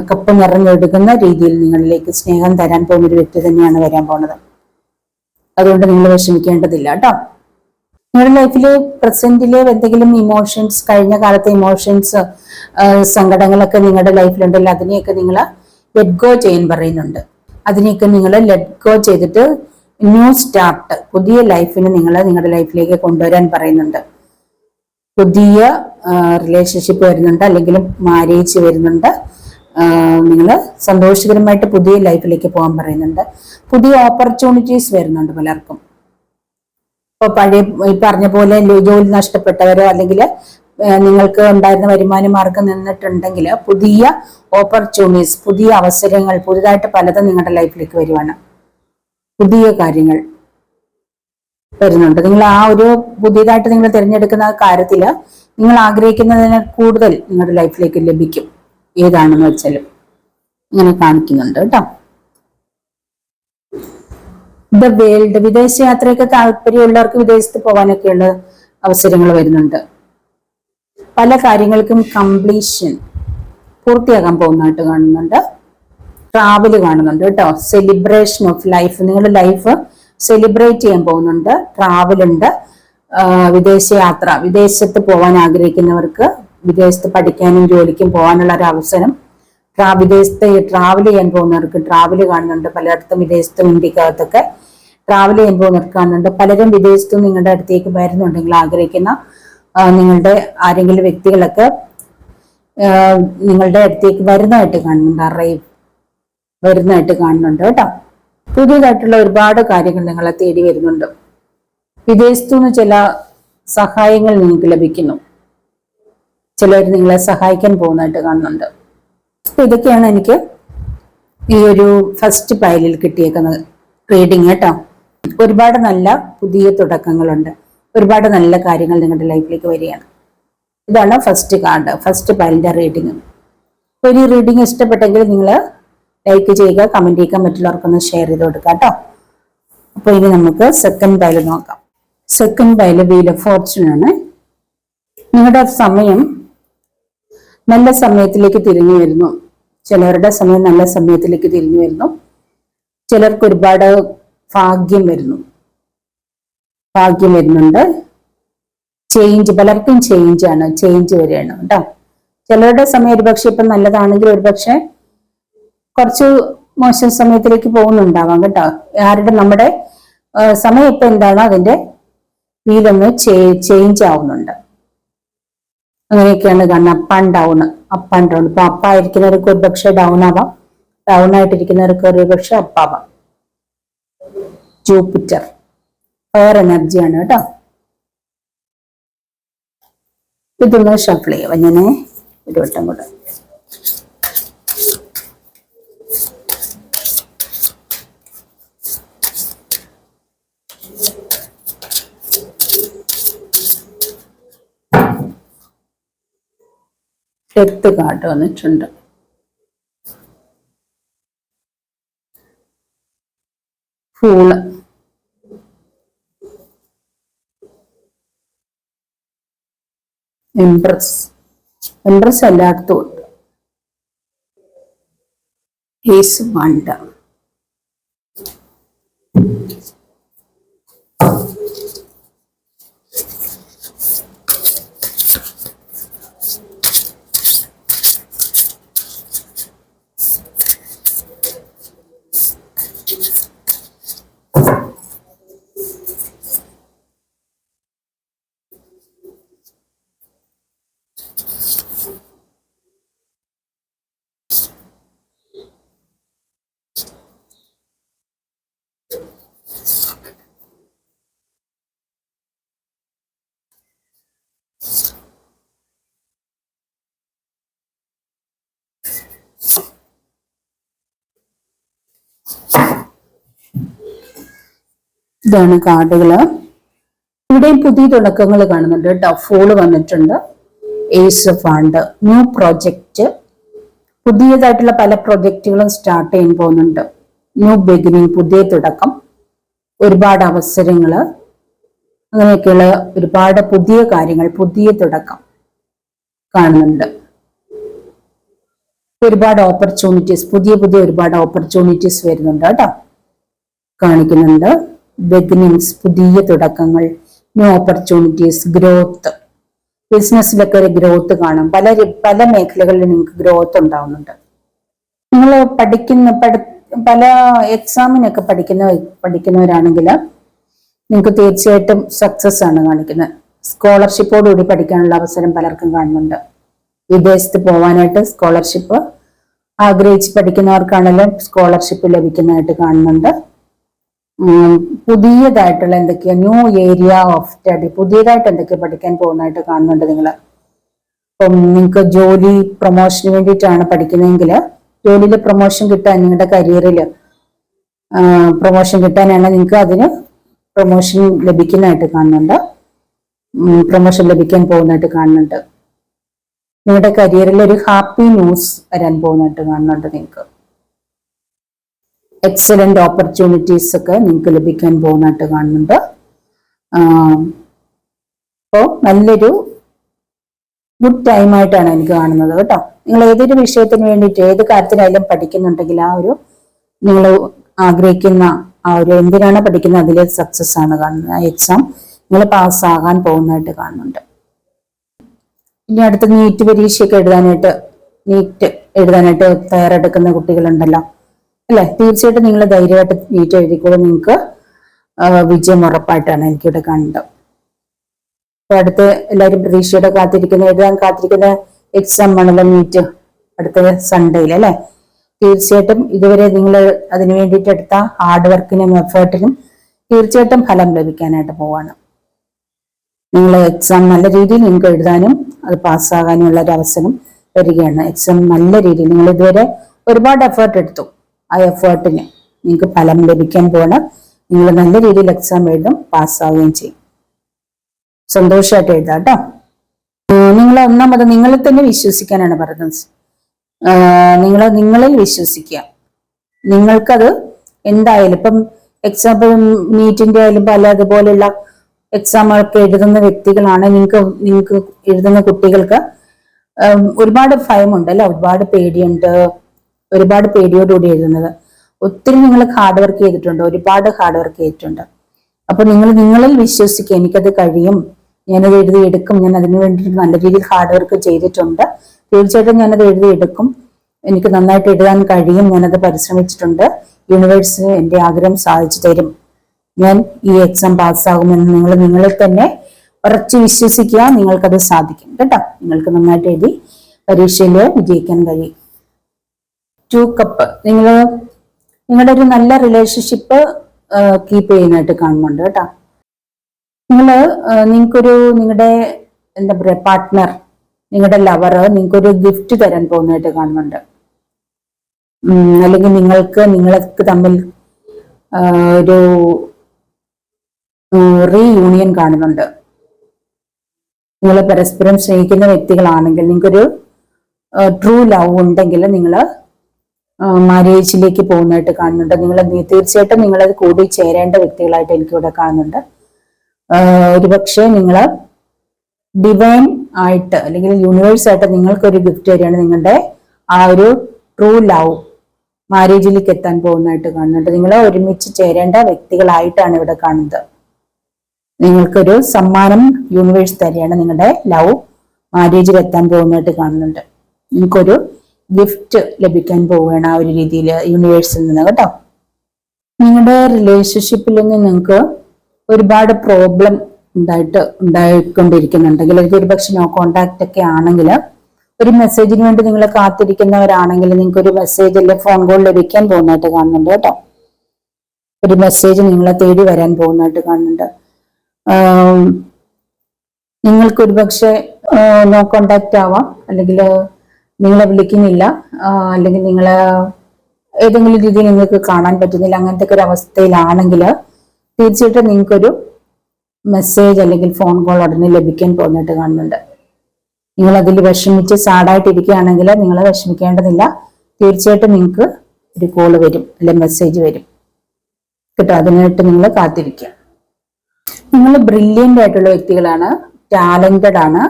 കപ്പ് നിറഞ്ഞൊടുക്കുന്ന രീതിയിൽ നിങ്ങളിലേക്ക് സ്നേഹം തരാൻ പോകുന്ന ഒരു വ്യക്തി തന്നെയാണ് വരാൻ പോകുന്നത്. അതുകൊണ്ട് നിങ്ങൾ വിഷമിക്കേണ്ടതില്ല കേട്ടോ. നിങ്ങളുടെ ലൈഫില് പ്രസന്റിലെ എന്തെങ്കിലും ഇമോഷൻസ്, കഴിഞ്ഞ കാലത്തെ ഇമോഷൻസ്, സങ്കടങ്ങളൊക്കെ നിങ്ങളുടെ ലൈഫിലുണ്ടല്ലോ, അതിനെയൊക്കെ നിങ്ങൾ ലെറ്റ് ഗോ ചെയ്യാൻ പറയുന്നുണ്ട്. അതിനെയൊക്കെ നിങ്ങൾ ലെറ്റ് ഗോ ചെയ്തിട്ട് ന്യൂ സ്റ്റാർട്ട്, പുതിയ ലൈഫിന് നിങ്ങൾ നിങ്ങളുടെ ലൈഫിലേക്ക് കൊണ്ടുവരാൻ പറയുന്നുണ്ട്. പുതിയ റിലേഷൻഷിപ്പ് വരുന്നുണ്ട്, അല്ലെങ്കിൽ മാരേജ് വരുന്നുണ്ട്. നിങ്ങൾ സന്തോഷകരമായിട്ട് പുതിയ ലൈഫിലേക്ക് പോകാൻ പറയുന്നുണ്ട്. പുതിയ ഓപ്പർച്യൂണിറ്റീസ് വരുന്നുണ്ട് പലർക്കും. ഇപ്പൊ ഈ പറഞ്ഞ പോലെ ജോലി നഷ്ടപ്പെട്ടവരോ, അല്ലെങ്കിൽ നിങ്ങൾക്ക് ഉണ്ടായിരുന്ന വരുമാന മാർഗം നിന്നിട്ടുണ്ടെങ്കിൽ പുതിയ ഓപ്പർച്യൂണിറ്റീസ്, പുതിയ അവസരങ്ങൾ, പുതുതായിട്ട് പലതും നിങ്ങളുടെ ലൈഫിലേക്ക് വരുവാണ്. പുതിയ കാര്യങ്ങൾ വരുന്നുണ്ട്. നിങ്ങൾ ആ ഒരു പുതിയതായിട്ട് നിങ്ങൾ തിരഞ്ഞെടുക്കുന്ന കാര്യത്തില് നിങ്ങൾ ആഗ്രഹിക്കുന്നതിന് കൂടുതൽ നിങ്ങളുടെ ലൈഫിലേക്ക് ലഭിക്കും. ഏതാണെന്ന് വെച്ചാലും ഇങ്ങനെ കാണിക്കുന്നുണ്ട് കേട്ടോ. ദ വേൾഡ്, വിദേശയാത്രയൊക്കെ താല്പര്യമുള്ളവർക്ക് വിദേശത്ത് പോകാനൊക്കെയുള്ള അവസരങ്ങൾ വരുന്നുണ്ട്. പല കാര്യങ്ങൾക്കും കംപ്ലീഷൻ, പൂർത്തിയാക്കാൻ പോകുന്നതായിട്ട് കാണുന്നുണ്ട്. ട്രാവല് കാണുന്നുണ്ട് കേട്ടോ. സെലിബ്രേഷൻ ഓഫ് ലൈഫ്, നിങ്ങളുടെ ലൈഫ് സെലിബ്രേറ്റ് ചെയ്യാൻ പോകുന്നുണ്ട്. ട്രാവലുണ്ട്, വിദേശയാത്ര, വിദേശത്ത് പോകാൻ ആഗ്രഹിക്കുന്നവർക്ക് വിദേശത്ത് പഠിക്കാനും ജോലിക്കും പോകാനുള്ള ഒരു അവസരം. വിദേശത്ത് ട്രാവൽ ചെയ്യാൻ പോകുന്നവർക്ക് ട്രാവല് കാണുന്നുണ്ട്. പലയിടത്തും വിദേശത്തും ഇന്ത്യക്കകത്തൊക്കെ ട്രാവൽ ചെയ്യാൻ പോകുന്നവർക്ക് കാണുന്നുണ്ട്. പലരും വിദേശത്തും നിങ്ങളുടെ അടുത്തേക്ക് വരുന്നുണ്ടെങ്കിൽ ആഗ്രഹിക്കുന്ന നിങ്ങളുടെ ആരെങ്കിലും വ്യക്തികളൊക്കെ നിങ്ങളുടെ അടുത്തേക്ക് വരുന്നതായിട്ട് കാണുന്നുണ്ട്. അറൈവ് വരുന്നതായിട്ട് കാണുന്നുണ്ട് കേട്ടോ. പുതിയതായിട്ടുള്ള ഒരുപാട് കാര്യങ്ങൾ നിങ്ങളെ തേടി വരുന്നുണ്ട്. വിദേശത്തുനിന്ന് ചില സഹായങ്ങൾ നിങ്ങൾക്ക് ലഭിക്കുന്നു. ചിലർ നിങ്ങളെ സഹായിക്കാൻ പോകുന്നതായിട്ട് കാണുന്നുണ്ട്. അപ്പൊ ഇതൊക്കെയാണ് എനിക്ക് ഈ ഒരു ഫസ്റ്റ് പൈലിൽ കിട്ടിയേക്കുന്ന റീഡിങ് കേട്ടോ. ഒരുപാട് നല്ല പുതിയ തുടക്കങ്ങളുണ്ട്, ഒരുപാട് നല്ല കാര്യങ്ങൾ നിങ്ങളുടെ ലൈഫിലേക്ക് വരികയാണ്. ഇതാണ് ഫസ്റ്റ് കാർഡ്, ഫസ്റ്റ് പൈലിന്റെ റീഡിങ്. ഒരു റീഡിങ് ഇഷ്ടപ്പെട്ടെങ്കിൽ നിങ്ങൾ ലൈക്ക് ചെയ്യുക, കമന്റ് ചെയ്യുക, മറ്റുള്ളവർക്കൊന്ന് ഷെയർ ചെയ്ത് കൊടുക്കുക കേട്ടോ. അപ്പൊ ഇനി നമുക്ക് സെക്കൻഡ് പൈൽ നോക്കാം. Second pile wheel of Fortune ആണ്. നിങ്ങളുടെ സമയം നല്ല സമയത്തിലേക്ക് തിരിഞ്ഞു വരുന്നു. ചിലവരുടെ സമയം നല്ല സമയത്തിലേക്ക് തിരിഞ്ഞു വരുന്നു. ചിലർക്ക് ഒരുപാട് ഭാഗ്യം വരുന്നുണ്ട്. ചേഞ്ച്, പലർക്കും ചേഞ്ച് ആണ്, ചേഞ്ച് വരികയാണ് കേട്ടോ. ചിലരുടെ സമയം ഒരുപക്ഷെ ഇപ്പം നല്ലതാണെങ്കിൽ ഒരുപക്ഷെ കുറച്ച് മോശം സമയത്തിലേക്ക് പോകുന്നുണ്ടാവാം കേട്ടോ. നമ്മുടെ സമയം ഇപ്പൊ എന്താണോ അതിന്റെ വീലൊന്ന് ചേഞ്ച് ആവുന്നുണ്ട്. അങ്ങനെയൊക്കെയാണ് കാണുന്നത്. Up and down. ഇപ്പൊ അപ്പായിരിക്കുന്നവർക്ക് ഒരുപക്ഷെ ഡൗൺ ആവാം, ഡൗൺ ആയിട്ടിരിക്കുന്നവർക്ക് ഒരുപക്ഷെ അപ്പാവാം. ജൂപ്പിറ്റർ ഫയർ എനർജിയാണ് കേട്ടോ. ഇതൊന്ന് ഷഫിൾ ചെയ്യാം ഞാൻ ഒരു വട്ടം കൂടെ. ഡെത്ത് കാർഡ് വന്നിട്ടുണ്ട്. ഫൂള്, എംപ്രസ് എല്ലായിടത്തും ഉണ്ട്. ഏസ് വണ്ട, ഇതാണ് കാർഡുകള്. ഇവിടെയും പുതിയ തുടക്കങ്ങൾ കാണുന്നുണ്ട് കേട്ടോ. ഫൂള് വന്നിട്ടുണ്ട്. Ace of wand, new project, പുതിയതായിട്ടുള്ള പല പ്രൊജക്റ്റുകളും സ്റ്റാർട്ട് ചെയ്യാൻ പോകുന്നുണ്ട്. ന്യൂ ബിഗിനിങ്, പുതിയ തുടക്കം, ഒരുപാട് അവസരങ്ങള്, അങ്ങനെയൊക്കെയുള്ള ഒരുപാട് പുതിയ കാര്യങ്ങൾ, പുതിയ തുടക്കം കാണുന്നുണ്ട്. ഒരുപാട് ഓപ്പർച്യൂണിറ്റീസ്, പുതിയ ഒരുപാട് ഓപ്പർച്യൂണിറ്റീസ് വരുന്നുണ്ട് കേട്ടോ, കാണിക്കുന്നുണ്ട്. ബിഗിനിങ്സ്, പുതിയ തുടക്കങ്ങൾ, ന്യൂ ഓപ്പർച്യൂണിറ്റീസ്, ഗ്രോത്ത്, ബിസിനസ്സിലൊക്കെ ഒരു ഗ്രോത്ത് കാണും. പല മേഖലകളിൽ നിങ്ങൾക്ക് ഗ്രോത്ത് ഉണ്ടാവുന്നുണ്ട്. നിങ്ങൾ പല എക്സാമിനൊക്കെ പഠിക്കുന്നവരാണെങ്കിൽ നിങ്ങൾക്ക് തീർച്ചയായിട്ടും സക്സസ് ആണ് കാണിക്കുന്നത്. സ്കോളർഷിപ്പോടുകൂടി പഠിക്കാനുള്ള അവസരം പലർക്കും കാണുന്നുണ്ട്. വിദേശത്ത് പോകാനായിട്ട് സ്കോളർഷിപ്പ് ആഗ്രഹിച്ച് പഠിക്കുന്നവർക്കാണെങ്കിലും സ്കോളർഷിപ്പ് ലഭിക്കുന്നതായിട്ട് കാണുന്നുണ്ട്. പുതിയതായിട്ടുള്ള എന്തൊക്കെയാ ന്യൂ ഏരിയ ഓഫ് സ്റ്റഡി, പുതിയതായിട്ട് എന്തൊക്കെയാ പഠിക്കാൻ പോകുന്നതായിട്ട് കാണുന്നുണ്ട് നിങ്ങൾ. ഇപ്പം നിങ്ങൾക്ക് ജോലി പ്രൊമോഷന് വേണ്ടിയിട്ടാണ് പഠിക്കുന്നതെങ്കിൽ ജോലിയിൽ പ്രൊമോഷൻ കിട്ടാൻ, നിങ്ങളുടെ കരിയറിൽ പ്രൊമോഷൻ കിട്ടാനാണ് നിങ്ങൾക്ക് അതിന് പ്രൊമോഷൻ ലഭിക്കുന്നതായിട്ട് കാണുന്നുണ്ട്. പ്രൊമോഷൻ ലഭിക്കാൻ പോകുന്നതായിട്ട് കാണുന്നുണ്ട്. നിങ്ങളുടെ കരിയറിൽ ഒരു ഹാപ്പി ന്യൂസ് വരാൻ പോകുന്നതായിട്ട് കാണുന്നുണ്ട്. നിങ്ങൾക്ക് എക്സലന്റ് ഓപ്പർച്യൂണിറ്റീസ് ഒക്കെ നിങ്ങൾക്ക് ലഭിക്കാൻ പോകുന്നതായിട്ട് കാണുന്നുണ്ട്. അപ്പോൾ നല്ലൊരു ഗുഡ് ടൈം ആയിട്ടാണ് എനിക്ക് കാണുന്നത് കേട്ടോ. നിങ്ങൾ ഏതൊരു വിഷയത്തിന് വേണ്ടിയിട്ട് ഏത് കാര്യത്തിനായാലും പഠിക്കുന്നുണ്ടെങ്കിൽ നിങ്ങൾ ആഗ്രഹിക്കുന്ന എന്തിനാണ് പഠിക്കുന്നത് അതിലെ സക്സസ് ആണ് കാണുന്നത്. ആ എക്സാം നിങ്ങൾ പാസ്സാകാൻ പോകുന്നതായിട്ട് കാണുന്നുണ്ട്. ഇനി അടുത്ത നീറ്റ് പരീക്ഷയൊക്കെ നീറ്റ് എഴുതാനായിട്ട് തയ്യാറെടുക്കുന്ന കുട്ടികളുണ്ടല്ലോ അല്ലെ, തീർച്ചയായിട്ടും നിങ്ങൾ ധൈര്യമായിട്ട് നീറ്റ് എഴുതിക്കോളും. നിങ്ങൾക്ക് വിജയം ഉറപ്പായിട്ടാണ് എനിക്കിവിടെ കാണുന്നത്. അപ്പൊ അടുത്ത് എല്ലാവരും പ്രതീക്ഷയോടെ എഴുതാൻ കാത്തിരിക്കുന്ന എക്സാം ആണല്ലോ നീറ്റ്, അടുത്ത സൺഡേയിൽ അല്ലെ. തീർച്ചയായിട്ടും ഇതുവരെ നിങ്ങൾ അതിനു വേണ്ടിയിട്ട് എടുത്ത ഹാർഡ് വർക്കിനും എഫേർട്ടിനും തീർച്ചയായിട്ടും ഫലം ലഭിക്കാനായിട്ട് പോവാണ്. നിങ്ങൾ എക്സാം നല്ല രീതിയിൽ നിങ്ങൾക്ക് എഴുതാനും അത് പാസ്സാകാനും ഉള്ള ഒരു അവസരം വരികയാണ്. എക്സാം നല്ല രീതിയിൽ നിങ്ങൾ ഇതുവരെ ഒരുപാട് എഫേർട്ട് എടുത്തു, ആ എഫേർട്ടിന് നിങ്ങൾക്ക് ഫലം ലഭിക്കാൻ പോകണം. നിങ്ങൾ നല്ല രീതിയിൽ എക്സാം എഴുതും, പാസ്സാവുകയും ചെയ്യും. സന്തോഷമായിട്ട് എഴുതാം കേട്ടോ. നിങ്ങൾ ഒന്നാമത് നിങ്ങളെ തന്നെ വിശ്വസിക്കാനാണ് പറയുന്നത്. നിങ്ങളിൽ വിശ്വസിക്കുക. നിങ്ങൾക്കത് എന്തായാലും ഇപ്പം എക്സാമ്പിൾ നീറ്റിന്റെ ആയാലും പല അതുപോലെയുള്ള എക്സാമുകളൊക്കെ എഴുതുന്ന വ്യക്തികളാണ്. നിങ്ങൾക്ക് എഴുതുന്ന കുട്ടികൾക്ക് ഒരുപാട് ഭയമുണ്ട് അല്ലെ, ഒരുപാട് പേടിയുണ്ട്, ഒരുപാട് പേടിയോടുകൂടി എഴുതുന്നത്. ഒത്തിരി നിങ്ങൾ ഹാർഡ് വർക്ക് ചെയ്തിട്ടുണ്ട്, ഒരുപാട് ഹാർഡ് വർക്ക് ചെയ്തിട്ടുണ്ട്. അപ്പൊ നിങ്ങളിൽ വിശ്വസിക്കുക, എനിക്കത് കഴിയും, ഞാനത് എഴുതിയെടുക്കും, ഞാൻ അതിനു വേണ്ടിയിട്ട് നല്ല രീതിയിൽ ഹാർഡ് വർക്ക് ചെയ്തിട്ടുണ്ട്, തീർച്ചയായിട്ടും ഞാനത് എഴുതിയെടുക്കും, എനിക്ക് നന്നായിട്ട് എഴുതാൻ കഴിയും, ഞാനത് പരിശ്രമിച്ചിട്ടുണ്ട്, യൂണിവേഴ്സ് എന്റെ ആഗ്രഹം സാധിച്ചു തരും, ഞാൻ ഈ എക്സാം പാസ്സാകുമെന്ന് നിങ്ങളിൽ തന്നെ ഉറച്ചു വിശ്വസിക്കുക. നിങ്ങൾക്കത് സാധിക്കും കേട്ടോ. നിങ്ങൾക്ക് നന്നായിട്ട് എഴുതി പരീക്ഷയിൽ വിജയിക്കാൻ കഴിയും. 2 കപ്പ് നിങ്ങളുടെ ഒരു നല്ല റിലേഷൻഷിപ്പ് കീപ്പ് ചെയ്യുന്നതായിട്ട് കാണുന്നുണ്ട് കേട്ടോ. നിങ്ങളുടെ എന്താ പറയാ പാർട്ട്ണർ, നിങ്ങളുടെ ലവർ നിങ്ങൾക്കൊരു ഗിഫ്റ്റ് തരാൻ പോകുന്നതായിട്ട് കാണുന്നുണ്ട്. അല്ലെങ്കിൽ നിങ്ങൾക്ക് തമ്മിൽ ഒരു റീയൂണിയൻ കാണുന്നുണ്ട്. നിങ്ങൾ പരസ്പരം സ്നേഹിക്കുന്ന വ്യക്തികളാണെങ്കിൽ, നിങ്ങൾക്കൊരു ട്രൂ ലവ് ഉണ്ടെങ്കിൽ നിങ്ങൾ മാരേജിലേക്ക് പോകുന്നതായിട്ട് കാണുന്നുണ്ട്. തീർച്ചയായിട്ടും നിങ്ങളത് കൂടി ചേരേണ്ട വ്യക്തികളായിട്ട് എനിക്കിവിടെ കാണുന്നുണ്ട്. ഒരുപക്ഷെ നിങ്ങൾ ഡിവൈൻ ആയിട്ട് അല്ലെങ്കിൽ യൂണിവേഴ്സ് ആയിട്ട് നിങ്ങൾക്കൊരു ഗിഫ്റ്റ് തരികയാണ്. നിങ്ങളുടെ ആ ഒരു ട്രൂ ലവ് മാരേജിലേക്ക് എത്താൻ പോകുന്നതായിട്ട് കാണുന്നുണ്ട്. നിങ്ങൾ ഒരുമിച്ച് ചേരേണ്ട വ്യക്തികളായിട്ടാണ് ഇവിടെ കാണുന്നത്. നിങ്ങൾക്കൊരു സമ്മാനം യൂണിവേഴ്സ് തരികയാണ്. നിങ്ങളുടെ ലവ് മാരേജിൽ എത്താൻ പോകുന്നതായിട്ട് കാണുന്നുണ്ട്. നിങ്ങൾക്കൊരു ഗിഫ്റ്റ് ലഭിക്കാൻ പോവുകയാണ് ആ ഒരു രീതിയിൽ യൂണിവേഴ്സിൽ നിന്ന് കേട്ടോ. നിങ്ങളുടെ റിലേഷൻഷിപ്പിൽ നിന്ന് നിങ്ങൾക്ക് ഒരുപാട് പ്രോബ്ലം ഉണ്ടായിക്കൊണ്ടിരിക്കുന്നുണ്ടെങ്കിൽ, അല്ലെങ്കിൽ ഒരുപക്ഷെ നോ കോണ്ടാക്ട് ഒക്കെ ആണെങ്കിൽ, ഒരു മെസ്സേജിന് വേണ്ടി നിങ്ങൾ കാത്തിരിക്കുന്നവരാണെങ്കിൽ നിങ്ങൾക്ക് ഒരു മെസ്സേജ് അല്ലെങ്കിൽ ഫോൺ കോൾ ലഭിക്കാൻ പോകുന്നതായിട്ട് കാണുന്നുണ്ട് കേട്ടോ. ഒരു മെസ്സേജ് നിങ്ങളെ തേടി വരാൻ പോകുന്നതായിട്ട് കാണുന്നുണ്ട്. നിങ്ങൾക്ക് ഒരുപക്ഷെ നോ കോണ്ടാക്ട് ആവാം, അല്ലെങ്കിൽ നിങ്ങളെ വിളിക്കുന്നില്ല, അല്ലെങ്കിൽ നിങ്ങളെ ഏതെങ്കിലും രീതിയിൽ നിങ്ങൾക്ക് കാണാൻ പറ്റുന്നില്ല, അങ്ങനത്തെ ഒരു അവസ്ഥയിലാണെങ്കിൽ തീർച്ചയായിട്ടും നിങ്ങൾക്കൊരു മെസ്സേജ് അല്ലെങ്കിൽ ഫോൺ കോൾ ഉടനെ ലഭിക്കാൻ പോകുന്നതായിട്ട് കാണുന്നുണ്ട്. നിങ്ങൾ അതിൽ വിഷമിച്ച് സാഡായിട്ടിരിക്കുകയാണെങ്കിൽ നിങ്ങൾ വിഷമിക്കേണ്ടതില്ല. തീർച്ചയായിട്ടും നിങ്ങൾക്ക് ഒരു കോള് വരും, അല്ലെങ്കിൽ മെസ്സേജ് വരും കേട്ടോ. അതിനായിട്ട് നിങ്ങൾ കാത്തിരിക്കുക. നിങ്ങൾ ബ്രില്യൻ്റ് ആയിട്ടുള്ള വ്യക്തികളാണ്, ടാലന്റഡ് ആണ്,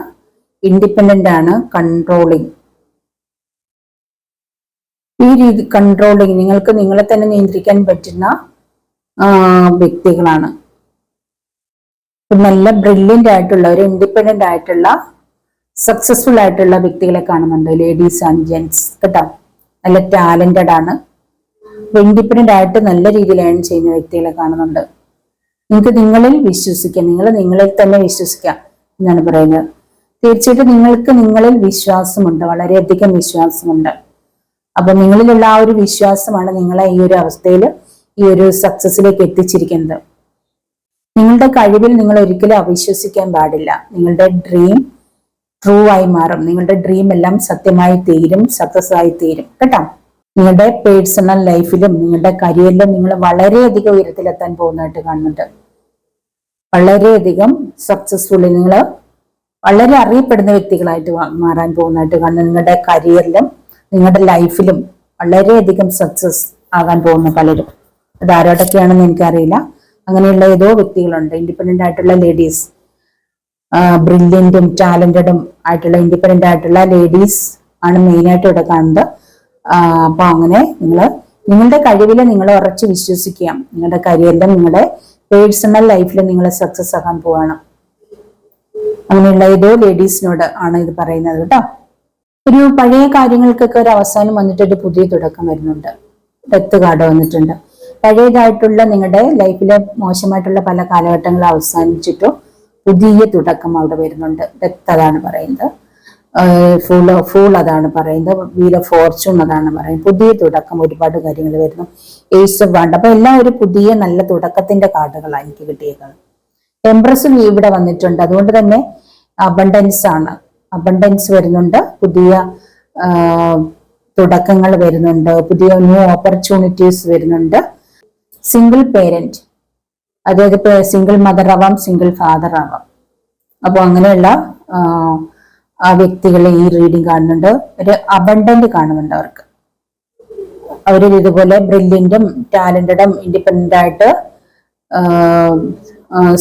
ഇൻഡിപെൻഡന്റ് ആണ്, കൺട്രോളിങ്. ഈ രീതി കൺട്രോളിങ്, നിങ്ങൾക്ക് നിങ്ങളെ തന്നെ നിയന്ത്രിക്കാൻ പറ്റുന്ന വ്യക്തികളാണ്. നല്ല ബ്രില്യൻ്റ് ആയിട്ടുള്ള ഒരു ഇൻഡിപെൻഡന്റ് ആയിട്ടുള്ള സക്സസ്ഫുൾ ആയിട്ടുള്ള വ്യക്തികളെ കാണുന്നുണ്ട്. ലേഡീസ് ആൻഡ് ജെന്റ്സ് കേട്ടോ. നല്ല ടാലന്റഡ് ആണ്, ഇൻഡിപെൻഡന്റ് ആയിട്ട് നല്ല രീതിയിൽ ഏൺ ചെയ്യുന്ന വ്യക്തികളെ കാണുന്നുണ്ട്. നിങ്ങൾക്ക് നിങ്ങളിൽ വിശ്വസിക്കാം, നിങ്ങളിൽ തന്നെ വിശ്വസിക്കാം എന്നാണ് പറയുന്നത്. തീർച്ചയായിട്ടും നിങ്ങൾക്ക് നിങ്ങളിൽ വിശ്വാസമുണ്ട്, വളരെയധികം വിശ്വാസമുണ്ട്. അപ്പൊ നിങ്ങളിലുള്ള ആ ഒരു വിശ്വാസമാണ് നിങ്ങളെ ഈ ഒരു അവസ്ഥയിൽ, ഈ ഒരു സക്സസിലേക്ക് എത്തിച്ചിരിക്കുന്നത്. നിങ്ങളുടെ കഴിവിൽ നിങ്ങൾ ഒരിക്കലും അവിശ്വസിക്കാൻ പാടില്ല. നിങ്ങളുടെ ഡ്രീം ട്രൂ ആയി മാറും. നിങ്ങളുടെ ഡ്രീം എല്ലാം സത്യമായി തീരും, സക്സസ് ആയി തീരും കേട്ടോ. നിങ്ങളുടെ പേഴ്സണൽ ലൈഫിലും നിങ്ങളുടെ കരിയറിലും നിങ്ങൾ വളരെയധികം ഉയരത്തിലെത്താൻ പോകുന്നതായിട്ട് കാണുന്നുണ്ട്. വളരെയധികം സക്സസ്ഫുള്ളി നിങ്ങൾ വളരെ അറിയപ്പെടുന്ന വ്യക്തികളായിട്ട് മാറാൻ പോകുന്നതായിട്ട് കാണുന്നു. നിങ്ങളുടെ കരിയറിലും നിങ്ങളുടെ ലൈഫിലും വളരെയധികം സക്സസ് ആകാൻ പോകുന്ന പലരും. അത് ആരോടൊക്കെയാണെന്ന് എനിക്കറിയില്ല. അങ്ങനെയുള്ള ഏതോ വ്യക്തികളുണ്ട്. ഇൻഡിപെൻഡന്റ് ആയിട്ടുള്ള ലേഡീസ്, ബ്രില്യന്റും ടാലന്റഡും ആയിട്ടുള്ള ഇൻഡിപെൻഡന്റ് ആയിട്ടുള്ള ലേഡീസ് ആണ് മെയിനായിട്ട് ഇവിടെ കാണുന്നത്. അപ്പൊ അങ്ങനെ നിങ്ങളുടെ കഴിവിൽ നിങ്ങൾ ഉറച്ചു വിശ്വസിക്കുക. നിങ്ങളുടെ കരിയറിലും നിങ്ങളുടെ പേഴ്സണൽ ലൈഫിലും നിങ്ങൾ സക്സസ് ആക്കാൻ പോവാണ്. അങ്ങനെയുള്ള ഏതോ ലേഡീസിനോട് ആണ് ഇത് പറയുന്നത് കേട്ടോ. ഒരു പഴയ കാര്യങ്ങൾക്കൊക്കെ ഒരു അവസാനം വന്നിട്ട് ഒരു പുതിയ തുടക്കം വരുന്നുണ്ട്. ഡെത്ത് കാർഡ് വന്നിട്ടുണ്ട്. പഴയതായിട്ടുള്ള നിങ്ങളുടെ ലൈഫിലെ മോശമായിട്ടുള്ള പല കാലഘട്ടങ്ങളും അവസാനിച്ചിട്ടോ പുതിയ തുടക്കം അവിടെ വരുന്നുണ്ട്. ഡെത്ത് അതാണ് പറയുന്നത്, ഫൂൾ അതാണ് പറയുന്നത്, വീൽ ഓഫ് ഫോർച്യൂൺ അതാണ് പറയുന്നത്. പുതിയ തുടക്കം, ഒരുപാട് കാര്യങ്ങൾ വരുന്നു. Ace of wand. അപ്പൊ എല്ലാം ഒരു പുതിയ നല്ല തുടക്കത്തിന്റെ കാർഡുകളാണ് എനിക്ക് കിട്ടിയേക്കുന്നത്. എംപ്രസ് ഇവിടെ വന്നിട്ടുണ്ട്. അതുകൊണ്ട് തന്നെ അബണ്ടൻസ് ആണ്, അബണ്ടൻസ് വരുന്നുണ്ട്, പുതിയ തുടക്കങ്ങൾ വരുന്നുണ്ട്, പുതിയ ന്യൂ ഓപ്പർച്യൂണിറ്റീസ് വരുന്നുണ്ട്. സിംഗിൾ പേരന്റ്, അതായത് സിംഗിൾ മദർ ആവാം, സിംഗിൾ ഫാദർ ആവാം. അപ്പോൾ അങ്ങനെയുള്ള ആ വ്യക്തികളെ ഈ റീഡിങ് കാണുന്നുണ്ട്. ഒരു അബണ്ടന്റ് കാണുന്നുണ്ട് അവർക്ക്. അവര് ഇതുപോലെ ബ്രില്യന്റും ടാലന്റഡും ഇൻഡിപെൻഡന്റ് ആയിട്ട്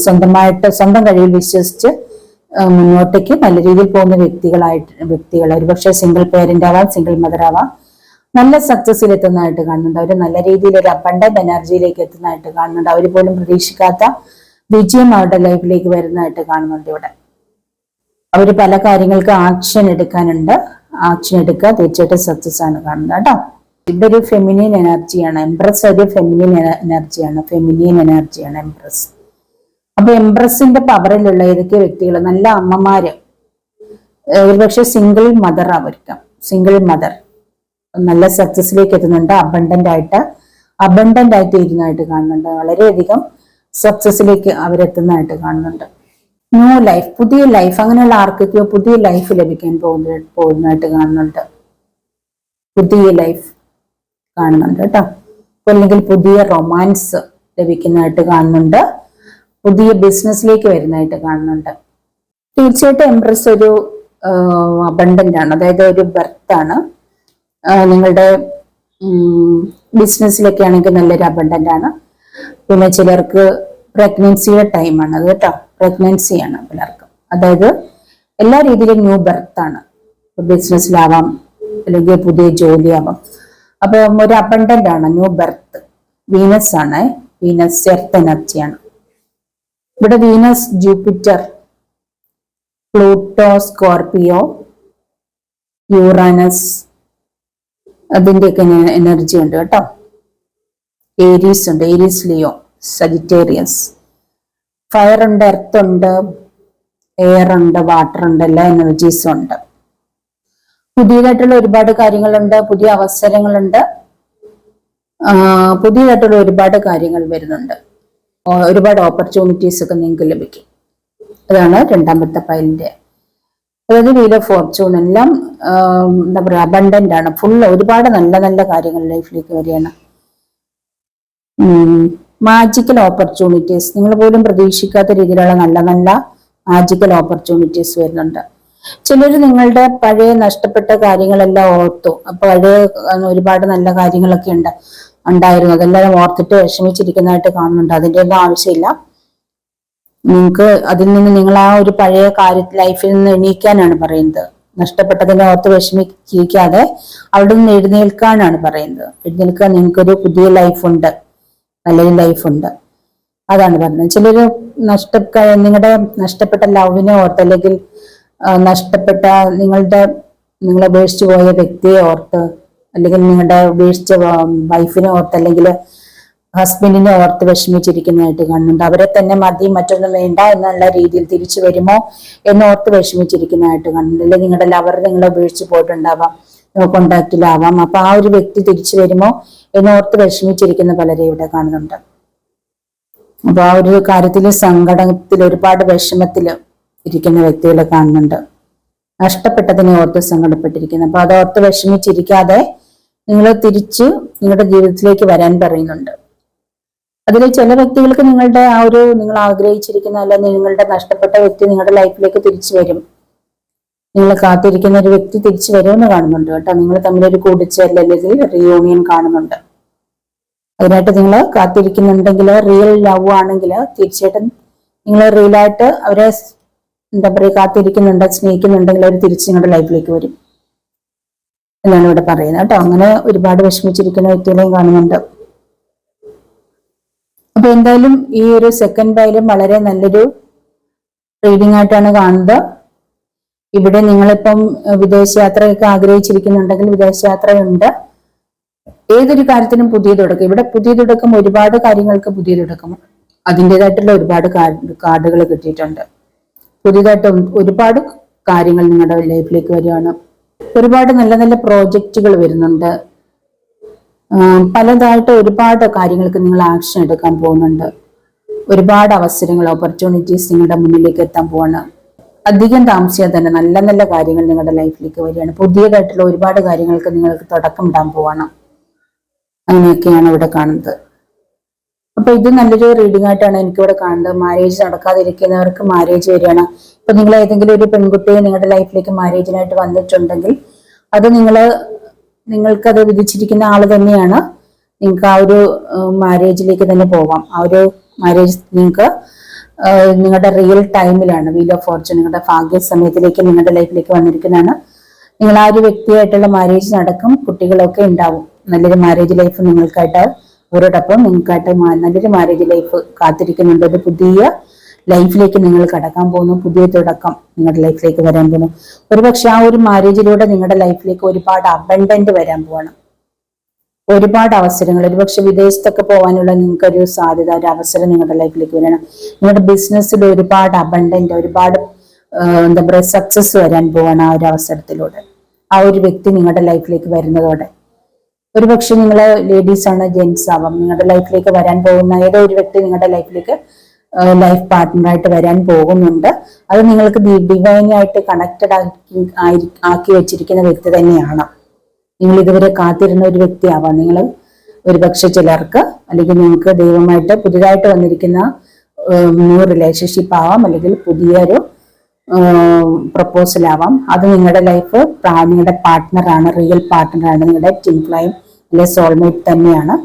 സ്വന്തം കഴിവിൽ വിശ്വസിച്ച് മുന്നോട്ടേക്ക് നല്ല രീതിയിൽ പോകുന്ന വ്യക്തികൾ ഒരുപക്ഷെ സിംഗിൾ പേരന്റ് ആവാം, സിംഗിൾ മദർ ആവാം, നല്ല സക്സസിൽ എത്തുന്നതായിട്ട് കാണുന്നുണ്ട്. അവർ നല്ല രീതിയിൽ ഒരു അബണ്ടന്റ് എനർജിയിലേക്ക് എത്തുന്നതായിട്ട് കാണുന്നുണ്ട്. അവർ പോലും പ്രതീക്ഷിക്കാത്ത വിജയം അവരുടെ ലൈഫിലേക്ക് വരുന്നതായിട്ട് കാണുന്നുണ്ട്. ഇവിടെ അവർ പല കാര്യങ്ങൾക്ക് ആക്ഷൻ എടുക്കാനുണ്ട്. ആക്ഷൻ എടുക്കുക, തീർച്ചയായിട്ടും സക്സസ് ആണ് കാണുന്നത് കേട്ടോ. ഇവിടെ ഒരു ഫെമിനിയൻ എനർജിയാണ്. എംപ്രസ് ഒരു ഫെമിനിയൻ എനർജിയാണ് എംപ്രസ്. അപ്പൊ എംപ്രസിന്റെ പവറിലുള്ള ഏതൊക്കെ വ്യക്തികൾ, നല്ല അമ്മമാര്, ഒരുപക്ഷെ സിംഗിൾ മദർ ആയിരിക്കാം, സിംഗിൾ മദർ നല്ല സക്സസിലേക്ക് എത്തുന്നുണ്ട്. അബണ്ടന്റ് ആയിട്ട് ഇരുന്നതായിട്ട് കാണുന്നുണ്ട്. വളരെയധികം സക്സസിലേക്ക് അവരെത്തുന്നതായിട്ട് കാണുന്നുണ്ട്. ന്യൂ ലൈഫ്, പുതിയ ലൈഫ്, അങ്ങനെയുള്ള ആർക്കൊക്കെയോ പുതിയ ലൈഫ് ലഭിക്കാൻ പോകുന്നതായിട്ട് കാണുന്നുണ്ട്. പുതിയ ലൈഫ് കാണുന്നുണ്ട് കേട്ടോ. അല്ലെങ്കിൽ പുതിയ റൊമാൻസ് ലഭിക്കുന്നതായിട്ട് കാണുന്നുണ്ട്. പുതിയ ബിസിനസ്സിലേക്ക് വരുന്നതായിട്ട് കാണുന്നുണ്ട്. തീർച്ചയായിട്ടും എംപ്രസ് ഒരു അബണ്ടന്റ് ആണ്, അതായത് ഒരു ബർത്താണ്. നിങ്ങളുടെ ബിസിനസ്സിലൊക്കെ ആണെങ്കിൽ നല്ലൊരു അബണ്ടന്റ് ആണ്. പിന്നെ ചിലർക്ക് പ്രഗ്നൻസിയുടെ ടൈമാണ് അത് കേട്ടോ. പ്രഗ്നൻസിയാണ് പലർക്കും, അതായത് എല്ലാ രീതിയിലും ന്യൂ ബർത്ത് ആണ്. ബിസിനസ്സിലാവാം, അല്ലെങ്കിൽ പുതിയ ജോലിയാവാം. അപ്പൊ ഒരു അബണ്ടന്റ് ആണ്, ന്യൂ ബർത്ത്. വീനസ് ആണ്, വീനസ് എർത്ത് എനർജിയാണ്. ഇവിടെ Venus, Jupiter, Pluto, Scorpio, Uranus, അതിൻ്റെയൊക്കെ എനർജി ഉണ്ട് കേട്ടോ. ഏരീസ് ഉണ്ട്, ഏരീസ്, ലിയോ, സജിറ്റേറിയസ്. ഫയർ ഉണ്ട്, എർത്ത് ഉണ്ട്, എയർ ഉണ്ട്, വാട്ടർ ഉണ്ട്, എല്ലാ എനർജീസും ഉണ്ട്. പുതിയതായിട്ടുള്ള ഒരുപാട് കാര്യങ്ങളുണ്ട്, പുതിയ അവസരങ്ങളുണ്ട്, പുതിയതായിട്ടുള്ള ഒരുപാട് കാര്യങ്ങൾ വരുന്നുണ്ട്. ഒരുപാട് ഓപ്പർച്യൂണിറ്റീസ് ഒക്കെ നിങ്ങൾക്ക് ലഭിക്കും. അതാണ് രണ്ടാമത്തെ പൈലിന്റെ. അതായത് വീൽ ഓഫ് ഫോർച്യൂൺ എല്ലാം എന്താ പറയുക, അബണ്ടന്റ് ആണ്, ഫുൾ ഒരുപാട് നല്ല നല്ല കാര്യങ്ങൾ ലൈഫിലേക്ക് വരികയാണ്. മാജിക്കൽ ഓപ്പർച്യൂണിറ്റീസ്, നിങ്ങൾ പോലും പ്രതീക്ഷിക്കാത്ത രീതിയിലുള്ള നല്ല നല്ല മാജിക്കൽ ഓപ്പർച്യൂണിറ്റീസ് വരുന്നുണ്ട്. ചിലർ നിങ്ങളുടെ പഴയ നഷ്ടപ്പെട്ട കാര്യങ്ങളെല്ലാം ഓർത്തു. പഴയ ഒരുപാട് നല്ല കാര്യങ്ങളൊക്കെ ഉണ്ടായിരുന്നു, അതെല്ലാം ഓർത്തിട്ട് വിഷമിച്ചിരിക്കുന്നതായിട്ട് കാണുന്നുണ്ട്. അതിൻ്റെ ഒന്നും ആവശ്യമില്ല. നിങ്ങൾക്ക് അതിൽ നിന്ന് നിങ്ങൾ ആ ഒരു പഴയ ലൈഫിൽ നിന്ന് എണീക്കാനാണ് പറയുന്നത്. നഷ്ടപ്പെട്ടതിനെ ഓർത്ത് വിഷമിക്കാതെ അവിടെ നിന്ന് എഴുന്നേൽക്കാനാണ് പറയുന്നത്. എഴുന്നേൽക്കാൻ നിങ്ങൾക്കൊരു പുതിയ ലൈഫുണ്ട്, നല്ലൊരു ലൈഫുണ്ട്, അതാണ് പറഞ്ഞത്. ചിലര് നിങ്ങളുടെ നഷ്ടപ്പെട്ട ലവിനെ ഓർത്ത്, അല്ലെങ്കിൽ നഷ്ടപ്പെട്ട നിങ്ങളെ ഉപേക്ഷിച്ചു പോയ വ്യക്തിയെ ഓർത്ത്, അല്ലെങ്കിൽ നിങ്ങളുടെ ഉപേക്ഷിച്ച വൈഫിനെ ഓർത്ത്, അല്ലെങ്കിൽ ഹസ്ബൻഡിനെ ഓർത്ത് വിഷമിച്ചിരിക്കുന്നതായിട്ട് കാണുന്നുണ്ട്. അവരെ തന്നെ മതി, മറ്റൊന്നും വേണ്ട എന്നുള്ള രീതിയിൽ തിരിച്ചു വരുമോ എന്നോർത്ത് വിഷമിച്ചിരിക്കുന്നതായിട്ട് കാണുന്നുണ്ട്. അല്ലെങ്കിൽ നിങ്ങളുടെ ലവർ നിങ്ങളെ ഉപേക്ഷിച്ച് പോയിട്ടുണ്ടാവാം, കോണ്ടാക്റ്റിലാവാം. അപ്പൊ ആ ഒരു വ്യക്തി തിരിച്ചു വരുമോ എന്നോർത്ത് വിഷമിച്ചിരിക്കുന്ന പലരെ ഇവിടെ കാണുന്നുണ്ട്. അപ്പൊ ആ ഒരു കാര്യത്തിൽ സങ്കടത്തിൽ, ഒരുപാട് വിഷമത്തിൽ ഇരിക്കുന്ന വ്യക്തികളെ കാണുന്നുണ്ട്. നഷ്ടപ്പെട്ടതിനെ ഓർത്ത് സങ്കടപ്പെട്ടിരിക്കുന്നു. അപ്പൊ അതോർത്ത് വിഷമിച്ചിരിക്കാതെ നിങ്ങൾ തിരിച്ച് നിങ്ങളുടെ ജീവിതത്തിലേക്ക് വരാൻ പറയുന്നുണ്ട്. അതിൽ ചില വ്യക്തികൾക്ക് നിങ്ങളുടെ ആ ഒരു നിങ്ങൾ ആഗ്രഹിച്ചിരിക്കുന്ന, അല്ലെങ്കിൽ നിങ്ങളുടെ നഷ്ടപ്പെട്ട വ്യക്തി നിങ്ങളുടെ ലൈഫിലേക്ക് തിരിച്ചു വരും. നിങ്ങൾ കാത്തിരിക്കുന്ന ഒരു വ്യക്തി തിരിച്ചു വരുമെന്ന് കാണുന്നുണ്ട് കേട്ടോ. നിങ്ങൾ തമ്മിലൊരു കൂടിച്ചേരൽ അല്ലെങ്കിൽ റീയൂണിയൻ കാണുന്നുണ്ട്. അതിനായിട്ട് നിങ്ങൾ കാത്തിരിക്കുന്നുണ്ടെങ്കിൽ, റിയൽ ലവ് ആണെങ്കിൽ തീർച്ചയായിട്ടും നിങ്ങൾ റിയലായിട്ട് അവരെ എന്താ പറയുക കാത്തിരിക്കുന്നുണ്ട്, സ്നേഹിക്കുന്നുണ്ടെങ്കിൽ അവർ തിരിച്ച് നിങ്ങളുടെ ലൈഫിലേക്ക് വരും എന്നാണ് ഇവിടെ പറയുന്നത് കേട്ടോ. അങ്ങനെ ഒരുപാട് വിഷമിച്ചിരിക്കുന്ന വ്യക്തികളെയും കാണുന്നുണ്ട്. അപ്പൊ എന്തായാലും ഈ ഒരു സെക്കൻഡ് പൈലും വളരെ നല്ലൊരു റീഡിംഗ് ആയിട്ടാണ് കാണുന്നത്. ഇവിടെ നിങ്ങളിപ്പം വിദേശയാത്രയൊക്കെ ആഗ്രഹിച്ചിരിക്കുന്നുണ്ടെങ്കിൽ വിദേശയാത്രയുണ്ട്. ഏതൊരു കാര്യത്തിനും പുതിയ തുടക്കം. ഇവിടെ പുതിയ തുടക്കം, ഒരുപാട് കാര്യങ്ങൾക്ക് പുതിയ തുടക്കം, അതിൻ്റെതായിട്ടുള്ള ഒരുപാട് കാർഡുകൾ കിട്ടിയിട്ടുണ്ട്. പുതിയതായിട്ട് ഒരുപാട് കാര്യങ്ങൾ നിങ്ങളുടെ ലൈഫിലേക്ക് വരികയാണ്. ഒരുപാട് നല്ല നല്ല പ്രോജക്റ്റുകൾ വരുന്നുണ്ട്. പലതായിട്ട് ഒരുപാട് കാര്യങ്ങൾക്ക് നിങ്ങൾ ആക്ഷൻ എടുക്കാൻ പോകുന്നുണ്ട്. ഒരുപാട് അവസരങ്ങൾ, ഓപ്പർച്യൂണിറ്റീസ് നിങ്ങളുടെ മുന്നിലേക്ക് എത്താൻ പോവാണ്. അധികം താമസിയാതെ തന്നെ നല്ല നല്ല കാര്യങ്ങൾ നിങ്ങളുടെ ലൈഫിലേക്ക് വരികയാണ്. പുതിയതായിട്ടുള്ള ഒരുപാട് കാര്യങ്ങൾക്ക് നിങ്ങൾക്ക് തുടക്കം ഇടാൻ പോവാണ്. അങ്ങനെയൊക്കെയാണ് ഇവിടെ കാണുന്നത്. അപ്പൊ ഇത് നല്ലൊരു റീഡിംഗ് ആയിട്ടാണ് എനിക്കിവിടെ കാണുന്നത്. മാരേജ് നടക്കാതിരിക്കുന്നവർക്ക് മാരേജ് വരികയാണ്. ഇപ്പൊ നിങ്ങൾ ഏതെങ്കിലും ഒരു പെൺകുട്ടിയെ നിങ്ങളുടെ ലൈഫിലേക്ക് മാരേജിനായിട്ട് വന്നിട്ടുണ്ടെങ്കിൽ അത് നിങ്ങൾക്കത് വിധിച്ചിരിക്കുന്ന ആള് തന്നെയാണ്. നിങ്ങൾക്ക് ആ ഒരു മാരേജിലേക്ക് തന്നെ പോവാം. ആ ഒരു മാരേജ് നിങ്ങൾക്ക് നിങ്ങളുടെ റിയൽ ടൈമിലാണ്. വീൽ ഓഫ് ഫോർച്യൂൺ നിങ്ങളുടെ ഭാഗ്യ സമയത്തിലേക്ക് നിങ്ങളുടെ ലൈഫിലേക്ക് വന്നിരിക്കുന്നതാണ്. നിങ്ങൾ ആ ഒരു വ്യക്തിയായിട്ടുള്ള മാരേജ് നടക്കും. കുട്ടികളൊക്കെ ഉണ്ടാവും. നല്ലൊരു മാരേജ് ലൈഫ് നിങ്ങൾക്കായിട്ട് അവരോടൊപ്പം നിങ്ങൾക്കായിട്ട് നല്ലൊരു മാരേജ് ലൈഫ് കാത്തിരിക്കുന്നുണ്ട്. ഒരു പുതിയ ലൈഫിലേക്ക് നിങ്ങൾ കടക്കാൻ പോകുന്നു. പുതിയ തുടക്കം നിങ്ങളുടെ ലൈഫിലേക്ക് വരാൻ പോകുന്നു. ഒരുപക്ഷെ ആ ഒരു മാരേജിലൂടെ നിങ്ങളുടെ ലൈഫിലേക്ക് ഒരുപാട് അബണ്ടന്റ് വരാൻ പോവാണ്. ഒരുപാട് അവസരങ്ങൾ, ഒരുപക്ഷെ വിദേശത്തൊക്കെ പോകാനുള്ള നിങ്ങൾക്കൊരു സാധ്യത, ഒരു അവസരം നിങ്ങളുടെ ലൈഫിലേക്ക് വരണം. നിങ്ങളുടെ ബിസിനസ്സിൽ ഒരുപാട് അബണ്ടന്റ്, ഒരുപാട് എന്താ പറയുക സക്സസ് വരാൻ പോവാണ് ആ ഒരു അവസരത്തിലൂടെ. ആ ഒരു വ്യക്തി നിങ്ങളുടെ ലൈഫിലേക്ക് വരുന്നതോടെ ഒരുപക്ഷെ നിങ്ങൾ ലേഡീസ് ആണ്, ജെന്റ്സ് ആവാം, നിങ്ങളുടെ ലൈഫിലേക്ക് വരാൻ പോകുന്ന ഏതോ ഒരു വ്യക്തി നിങ്ങളുടെ ലൈഫിലേക്ക് ലൈഫ് പാർട്ട്ണറായിട്ട് വരാൻ പോകുന്നുണ്ട്. അത് നിങ്ങൾക്ക് ഡിവൈനായിട്ട് കണക്റ്റഡ് ആക്കി വെച്ചിരിക്കുന്ന വ്യക്തി തന്നെയാണ്. നിങ്ങൾ ഇതുവരെ കാത്തിരുന്ന ഒരു വ്യക്തിയാവാം. നിങ്ങൾ ഒരുപക്ഷെ ചിലർക്ക്, അല്ലെങ്കിൽ നിങ്ങൾക്ക് ദൈവമായിട്ട് പുതിയതായിട്ട് വന്നിരിക്കുന്ന ന്യൂ റിലേഷൻഷിപ്പ് ആവാം, അല്ലെങ്കിൽ പുതിയൊരു പ്രപ്പോസൽ ആവാം. അത് നിങ്ങളുടെ ലൈഫ് നിങ്ങളുടെ പാർട്ട്ണറാണ്, റിയൽ പാർട്ട്ണറാണ്, നിങ്ങളുടെ ട്വിൻ ഫ്ലെയിം അല്ലെങ്കിൽ സോൾമേറ്റ് തന്നെയാണ്.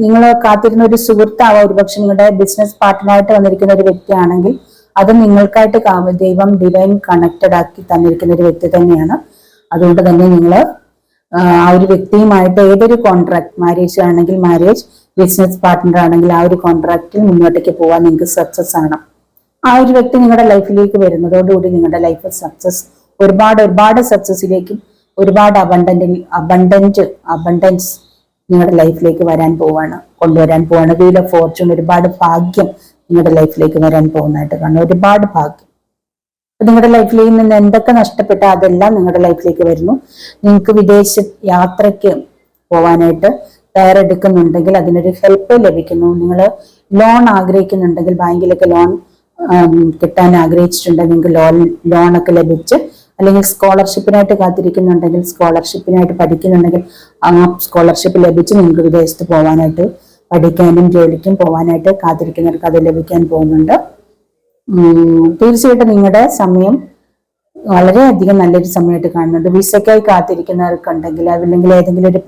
നിങ്ങൾ കാത്തിരുന്ന ഒരു സുഹൃത്താവാം, ഒരുപക്ഷെ നിങ്ങളുടെ ബിസിനസ് പാർട്ട്ണറായിട്ട് വന്നിരിക്കുന്ന ഒരു വ്യക്തിയാണെങ്കിൽ അത് നിങ്ങൾക്കായിട്ട് ദൈവം ഡിവൈൻ കണക്റ്റഡ് ആക്കി തന്നിരിക്കുന്ന ഒരു വ്യക്തി തന്നെയാണ്. അതുകൊണ്ട് തന്നെ നിങ്ങൾ ആ ഒരു വ്യക്തിയുമായിട്ട് ഏതൊരു കോൺട്രാക്ട്, മാരേജ് ആണെങ്കിൽ മാരേജ്, ബിസിനസ് പാർട്ട്ണർ ആണെങ്കിൽ ആ ഒരു കോൺട്രാക്റ്റിൽ മുന്നോട്ടേക്ക് പോകാൻ നിങ്ങൾക്ക് സക്സസ് ആണ്. ആ ഒരു വ്യക്തി നിങ്ങളുടെ ലൈഫിലേക്ക് വരുന്നതോടുകൂടി നിങ്ങളുടെ ലൈഫ് സക്സസ്, ഒരുപാട് സക്സസിലേക്കും ഒരുപാട് അബണ്ടൻസ് നിങ്ങളുടെ ലൈഫിലേക്ക് കൊണ്ടുവരാൻ പോവാണ്. വീൽ ഓഫ് ഫോർച്യൂൺ, ഒരുപാട് ഭാഗ്യം നിങ്ങളുടെ ലൈഫിലേക്ക് വരാൻ പോകുന്നതായിട്ട് കാണും. ഒരുപാട് ഭാഗ്യം. നിങ്ങളുടെ ലൈഫിൽ നിന്ന് എന്തൊക്കെ നഷ്ടപ്പെട്ട അതെല്ലാം നിങ്ങളുടെ ലൈഫിലേക്ക് വരുന്നു. നിങ്ങൾക്ക് വിദേശ യാത്രയ്ക്ക് പോവാനായിട്ട് തയ്യാറെടുക്കുന്നുണ്ടെങ്കിൽ അതിനൊരു ഹെൽപ്പ് ലഭിക്കുന്നു. നിങ്ങൾ ലോൺ ആഗ്രഹിക്കുന്നുണ്ടെങ്കിൽ, ബാങ്കിലൊക്കെ ലോൺ കിട്ടാൻ ആഗ്രഹിച്ചിട്ടുണ്ടെങ്കിൽ നിങ്ങൾക്ക് ലോണൊക്കെ ലഭിച്ച്, അല്ലെങ്കിൽ സ്കോളർഷിപ്പിനായിട്ട് കാത്തിരിക്കുന്നുണ്ടെങ്കിൽ, സ്കോളർഷിപ്പിനായിട്ട് പഠിക്കുന്നുണ്ടെങ്കിൽ ആ സ്കോളർഷിപ്പ് ലഭിച്ച് നിങ്ങൾക്ക് വിദേശത്ത് പോകാനായിട്ട്, പഠിക്കാനും ജോലിക്കും പോകാനായിട്ട് കാത്തിരിക്കുന്നവർക്ക് അത് ലഭിക്കാൻ പോകുന്നുണ്ട്. തീർച്ചയായിട്ടും നിങ്ങളുടെ സമയം വളരെയധികം നല്ലൊരു സമയമായിട്ട് കാണുന്നുണ്ട്. വിസയ്ക്കായി കാത്തിരിക്കുന്നവർക്കുണ്ടെങ്കിൽ, അല്ലെങ്കിൽ ഏതെങ്കിലും ഒരു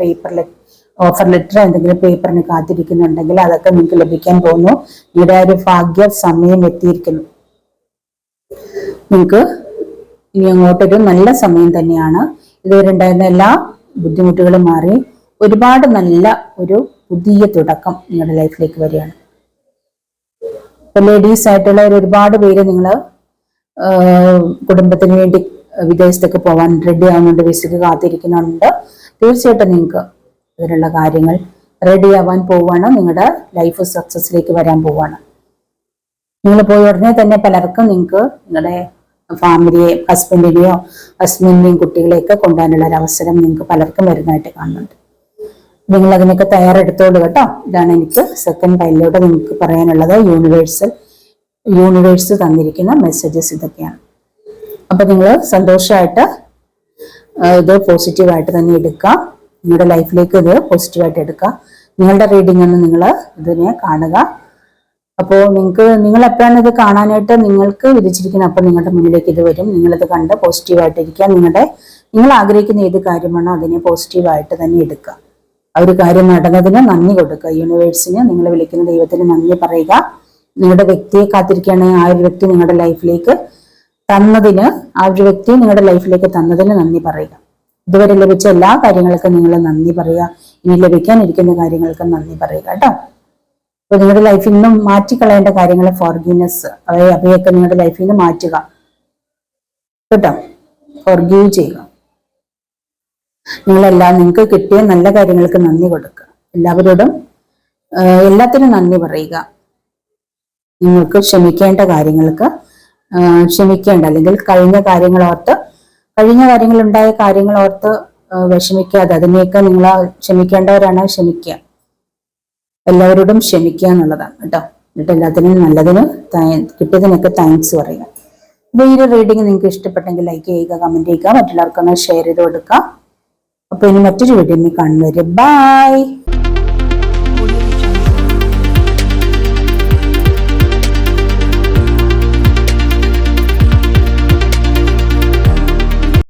ഓഫർ ലെറ്റർ എന്തെങ്കിലും പേപ്പറിന് കാത്തിരിക്കുന്നുണ്ടെങ്കിൽ അതൊക്കെ നിങ്ങൾക്ക് ലഭിക്കാൻ പോകുന്നു. നിങ്ങളുടെ ഒരു ഭാഗ്യ സമയം എത്തിയിരിക്കുന്നു. നിങ്ങൾക്ക് ഇനി അങ്ങോട്ടൊരു നല്ല സമയം തന്നെയാണ്. ഇതുവരെ ഉണ്ടായിരുന്ന എല്ലാ ബുദ്ധിമുട്ടുകളും മാറി ഒരുപാട് നല്ല ഒരു പുതിയ തുടക്കം നിങ്ങളുടെ ലൈഫിലേക്ക് വരികയാണ്. ഇപ്പൊ ലേഡീസ് ആയിട്ടുള്ള ഒരുപാട് പേര് നിങ്ങൾ കുടുംബത്തിന് വേണ്ടി വിദേശത്തേക്ക് പോകാൻ റെഡി ആവുന്നുണ്ട്, വിസയ്ക്ക് കാത്തിരിക്കുന്നുണ്ട്. തീർച്ചയായിട്ടും നിങ്ങൾക്ക് ഇതിനുള്ള കാര്യങ്ങൾ റെഡി ആവാൻ പോവാണ്. നിങ്ങളുടെ ലൈഫ് സക്സസിലേക്ക് വരാൻ പോവാണ്. നിങ്ങൾ പോയി ഉടനെ തന്നെ പലർക്കും നിങ്ങൾക്ക് നിങ്ങളുടെ ഫാമിലിയെ, ഹസ്ബൻഡിനെയും കുട്ടികളെയൊക്കെ കൊണ്ടുപോകാനുള്ള ഒരു അവസരം നിങ്ങൾക്ക് പലർക്കും വരുന്നതായിട്ട് കാണുന്നുണ്ട്. നിങ്ങൾ അതിനൊക്കെ തയ്യാറെടുത്തോളൂ കേട്ടോ. ഇതാണ് എനിക്ക് സെക്കൻഡ് പൈലിലൂടെ നിങ്ങൾക്ക് പറയാനുള്ളത്. യൂണിവേഴ്സ് തന്നിരിക്കുന്ന മെസ്സേജസ് ഇതൊക്കെയാണ്. അപ്പൊ നിങ്ങൾ സന്തോഷമായിട്ട് ഇത് പോസിറ്റീവായിട്ട് തന്നെ എടുക്കുക. നിങ്ങളുടെ ലൈഫിലേക്ക് ഇത് പോസിറ്റീവായിട്ട് എടുക്കുക. നിങ്ങളുടെ റീഡിംഗ് ഒന്ന് നിങ്ങൾ ഇതിനെ കാണുക. അപ്പോൾ നിങ്ങൾ എപ്പോഴാണ് ഇത് കാണാനായിട്ട് നിങ്ങൾക്ക് വിധിച്ചിരിക്കുന്നത്, അപ്പോൾ നിങ്ങളുടെ മുന്നിലേക്ക് ഇത് വരും. നിങ്ങളിത് കണ്ട് പോസിറ്റീവായിട്ടിരിക്കുക. നിങ്ങൾ ആഗ്രഹിക്കുന്ന ഏത് കാര്യമാണോ അതിനെ പോസിറ്റീവായിട്ട് തന്നെ എടുക്കുക. ആ ഒരു കാര്യം നടന്നതിന് നന്ദി കൊടുക്കുക. യൂണിവേഴ്സിന്, നിങ്ങൾ വിളിക്കുന്ന ദൈവത്തിന് നന്ദി പറയുക. നിങ്ങളുടെ വ്യക്തിയെ കാത്തിരിക്കുകയാണെങ്കിൽ ആ ഒരു വ്യക്തി നിങ്ങളുടെ ലൈഫിലേക്ക് തന്നതിന്, നന്ദി പറയുക. ഇതുവരെ ലഭിച്ച എല്ലാ കാര്യങ്ങൾക്കും നിങ്ങൾ നന്ദി പറയുക. ഇനി ലഭിക്കാനിരിക്കുന്ന കാര്യങ്ങൾക്ക് നന്ദി പറയുക കേട്ടോ. അപ്പൊ നിങ്ങളുടെ ലൈഫിൽ നിന്നും മാറ്റിക്കളയേണ്ട കാര്യങ്ങൾ, ഫോർഗീവ്നെസ്, അവയൊക്കെ നിങ്ങളുടെ ലൈഫിൽ നിന്ന് മാറ്റുക കേട്ടോ. ഫോർഗീവ് ചെയ്യുക. നിങ്ങൾക്ക് കിട്ടിയ നല്ല കാര്യങ്ങൾക്ക് നന്ദി കൊടുക്കുക. എല്ലാവരോടും എല്ലാത്തിനും നന്ദി പറയുക. നിങ്ങൾക്ക് ക്ഷമിക്കേണ്ട കാര്യങ്ങൾക്ക് ക്ഷമിക്കേണ്ട, അല്ലെങ്കിൽ കഴിഞ്ഞ കാര്യങ്ങളുണ്ടായ കാര്യങ്ങൾ ഓർത്ത് വിഷമിക്കാതെ അതിനെയൊക്കെ നിങ്ങൾ ക്ഷമിക്കേണ്ടവരാണ്. ക്ഷമിക്കുക. എല്ലാവരോടും ക്ഷമിക്കുക എന്നുള്ളതാണ് കേട്ടോ. എന്നിട്ട് എല്ലാത്തിനും നല്ലതിന് കിട്ടിയതിനൊക്കെ താങ്ക്സ് പറയുക. അപ്പൊ ഈ ഒരു റീഡിങ് നിങ്ങൾക്ക് ഇഷ്ടപ്പെട്ടെങ്കിൽ ലൈക്ക് ചെയ്യുക, കമന്റ് ചെയ്യുക, മറ്റുള്ളവർക്കൊന്ന് ഷെയർ ചെയ്ത് കൊടുക്കുക. അപ്പൊ ഇനി മറ്റൊരു വീഡിയോയിൽ കാണുന്നവരെ ബൈ.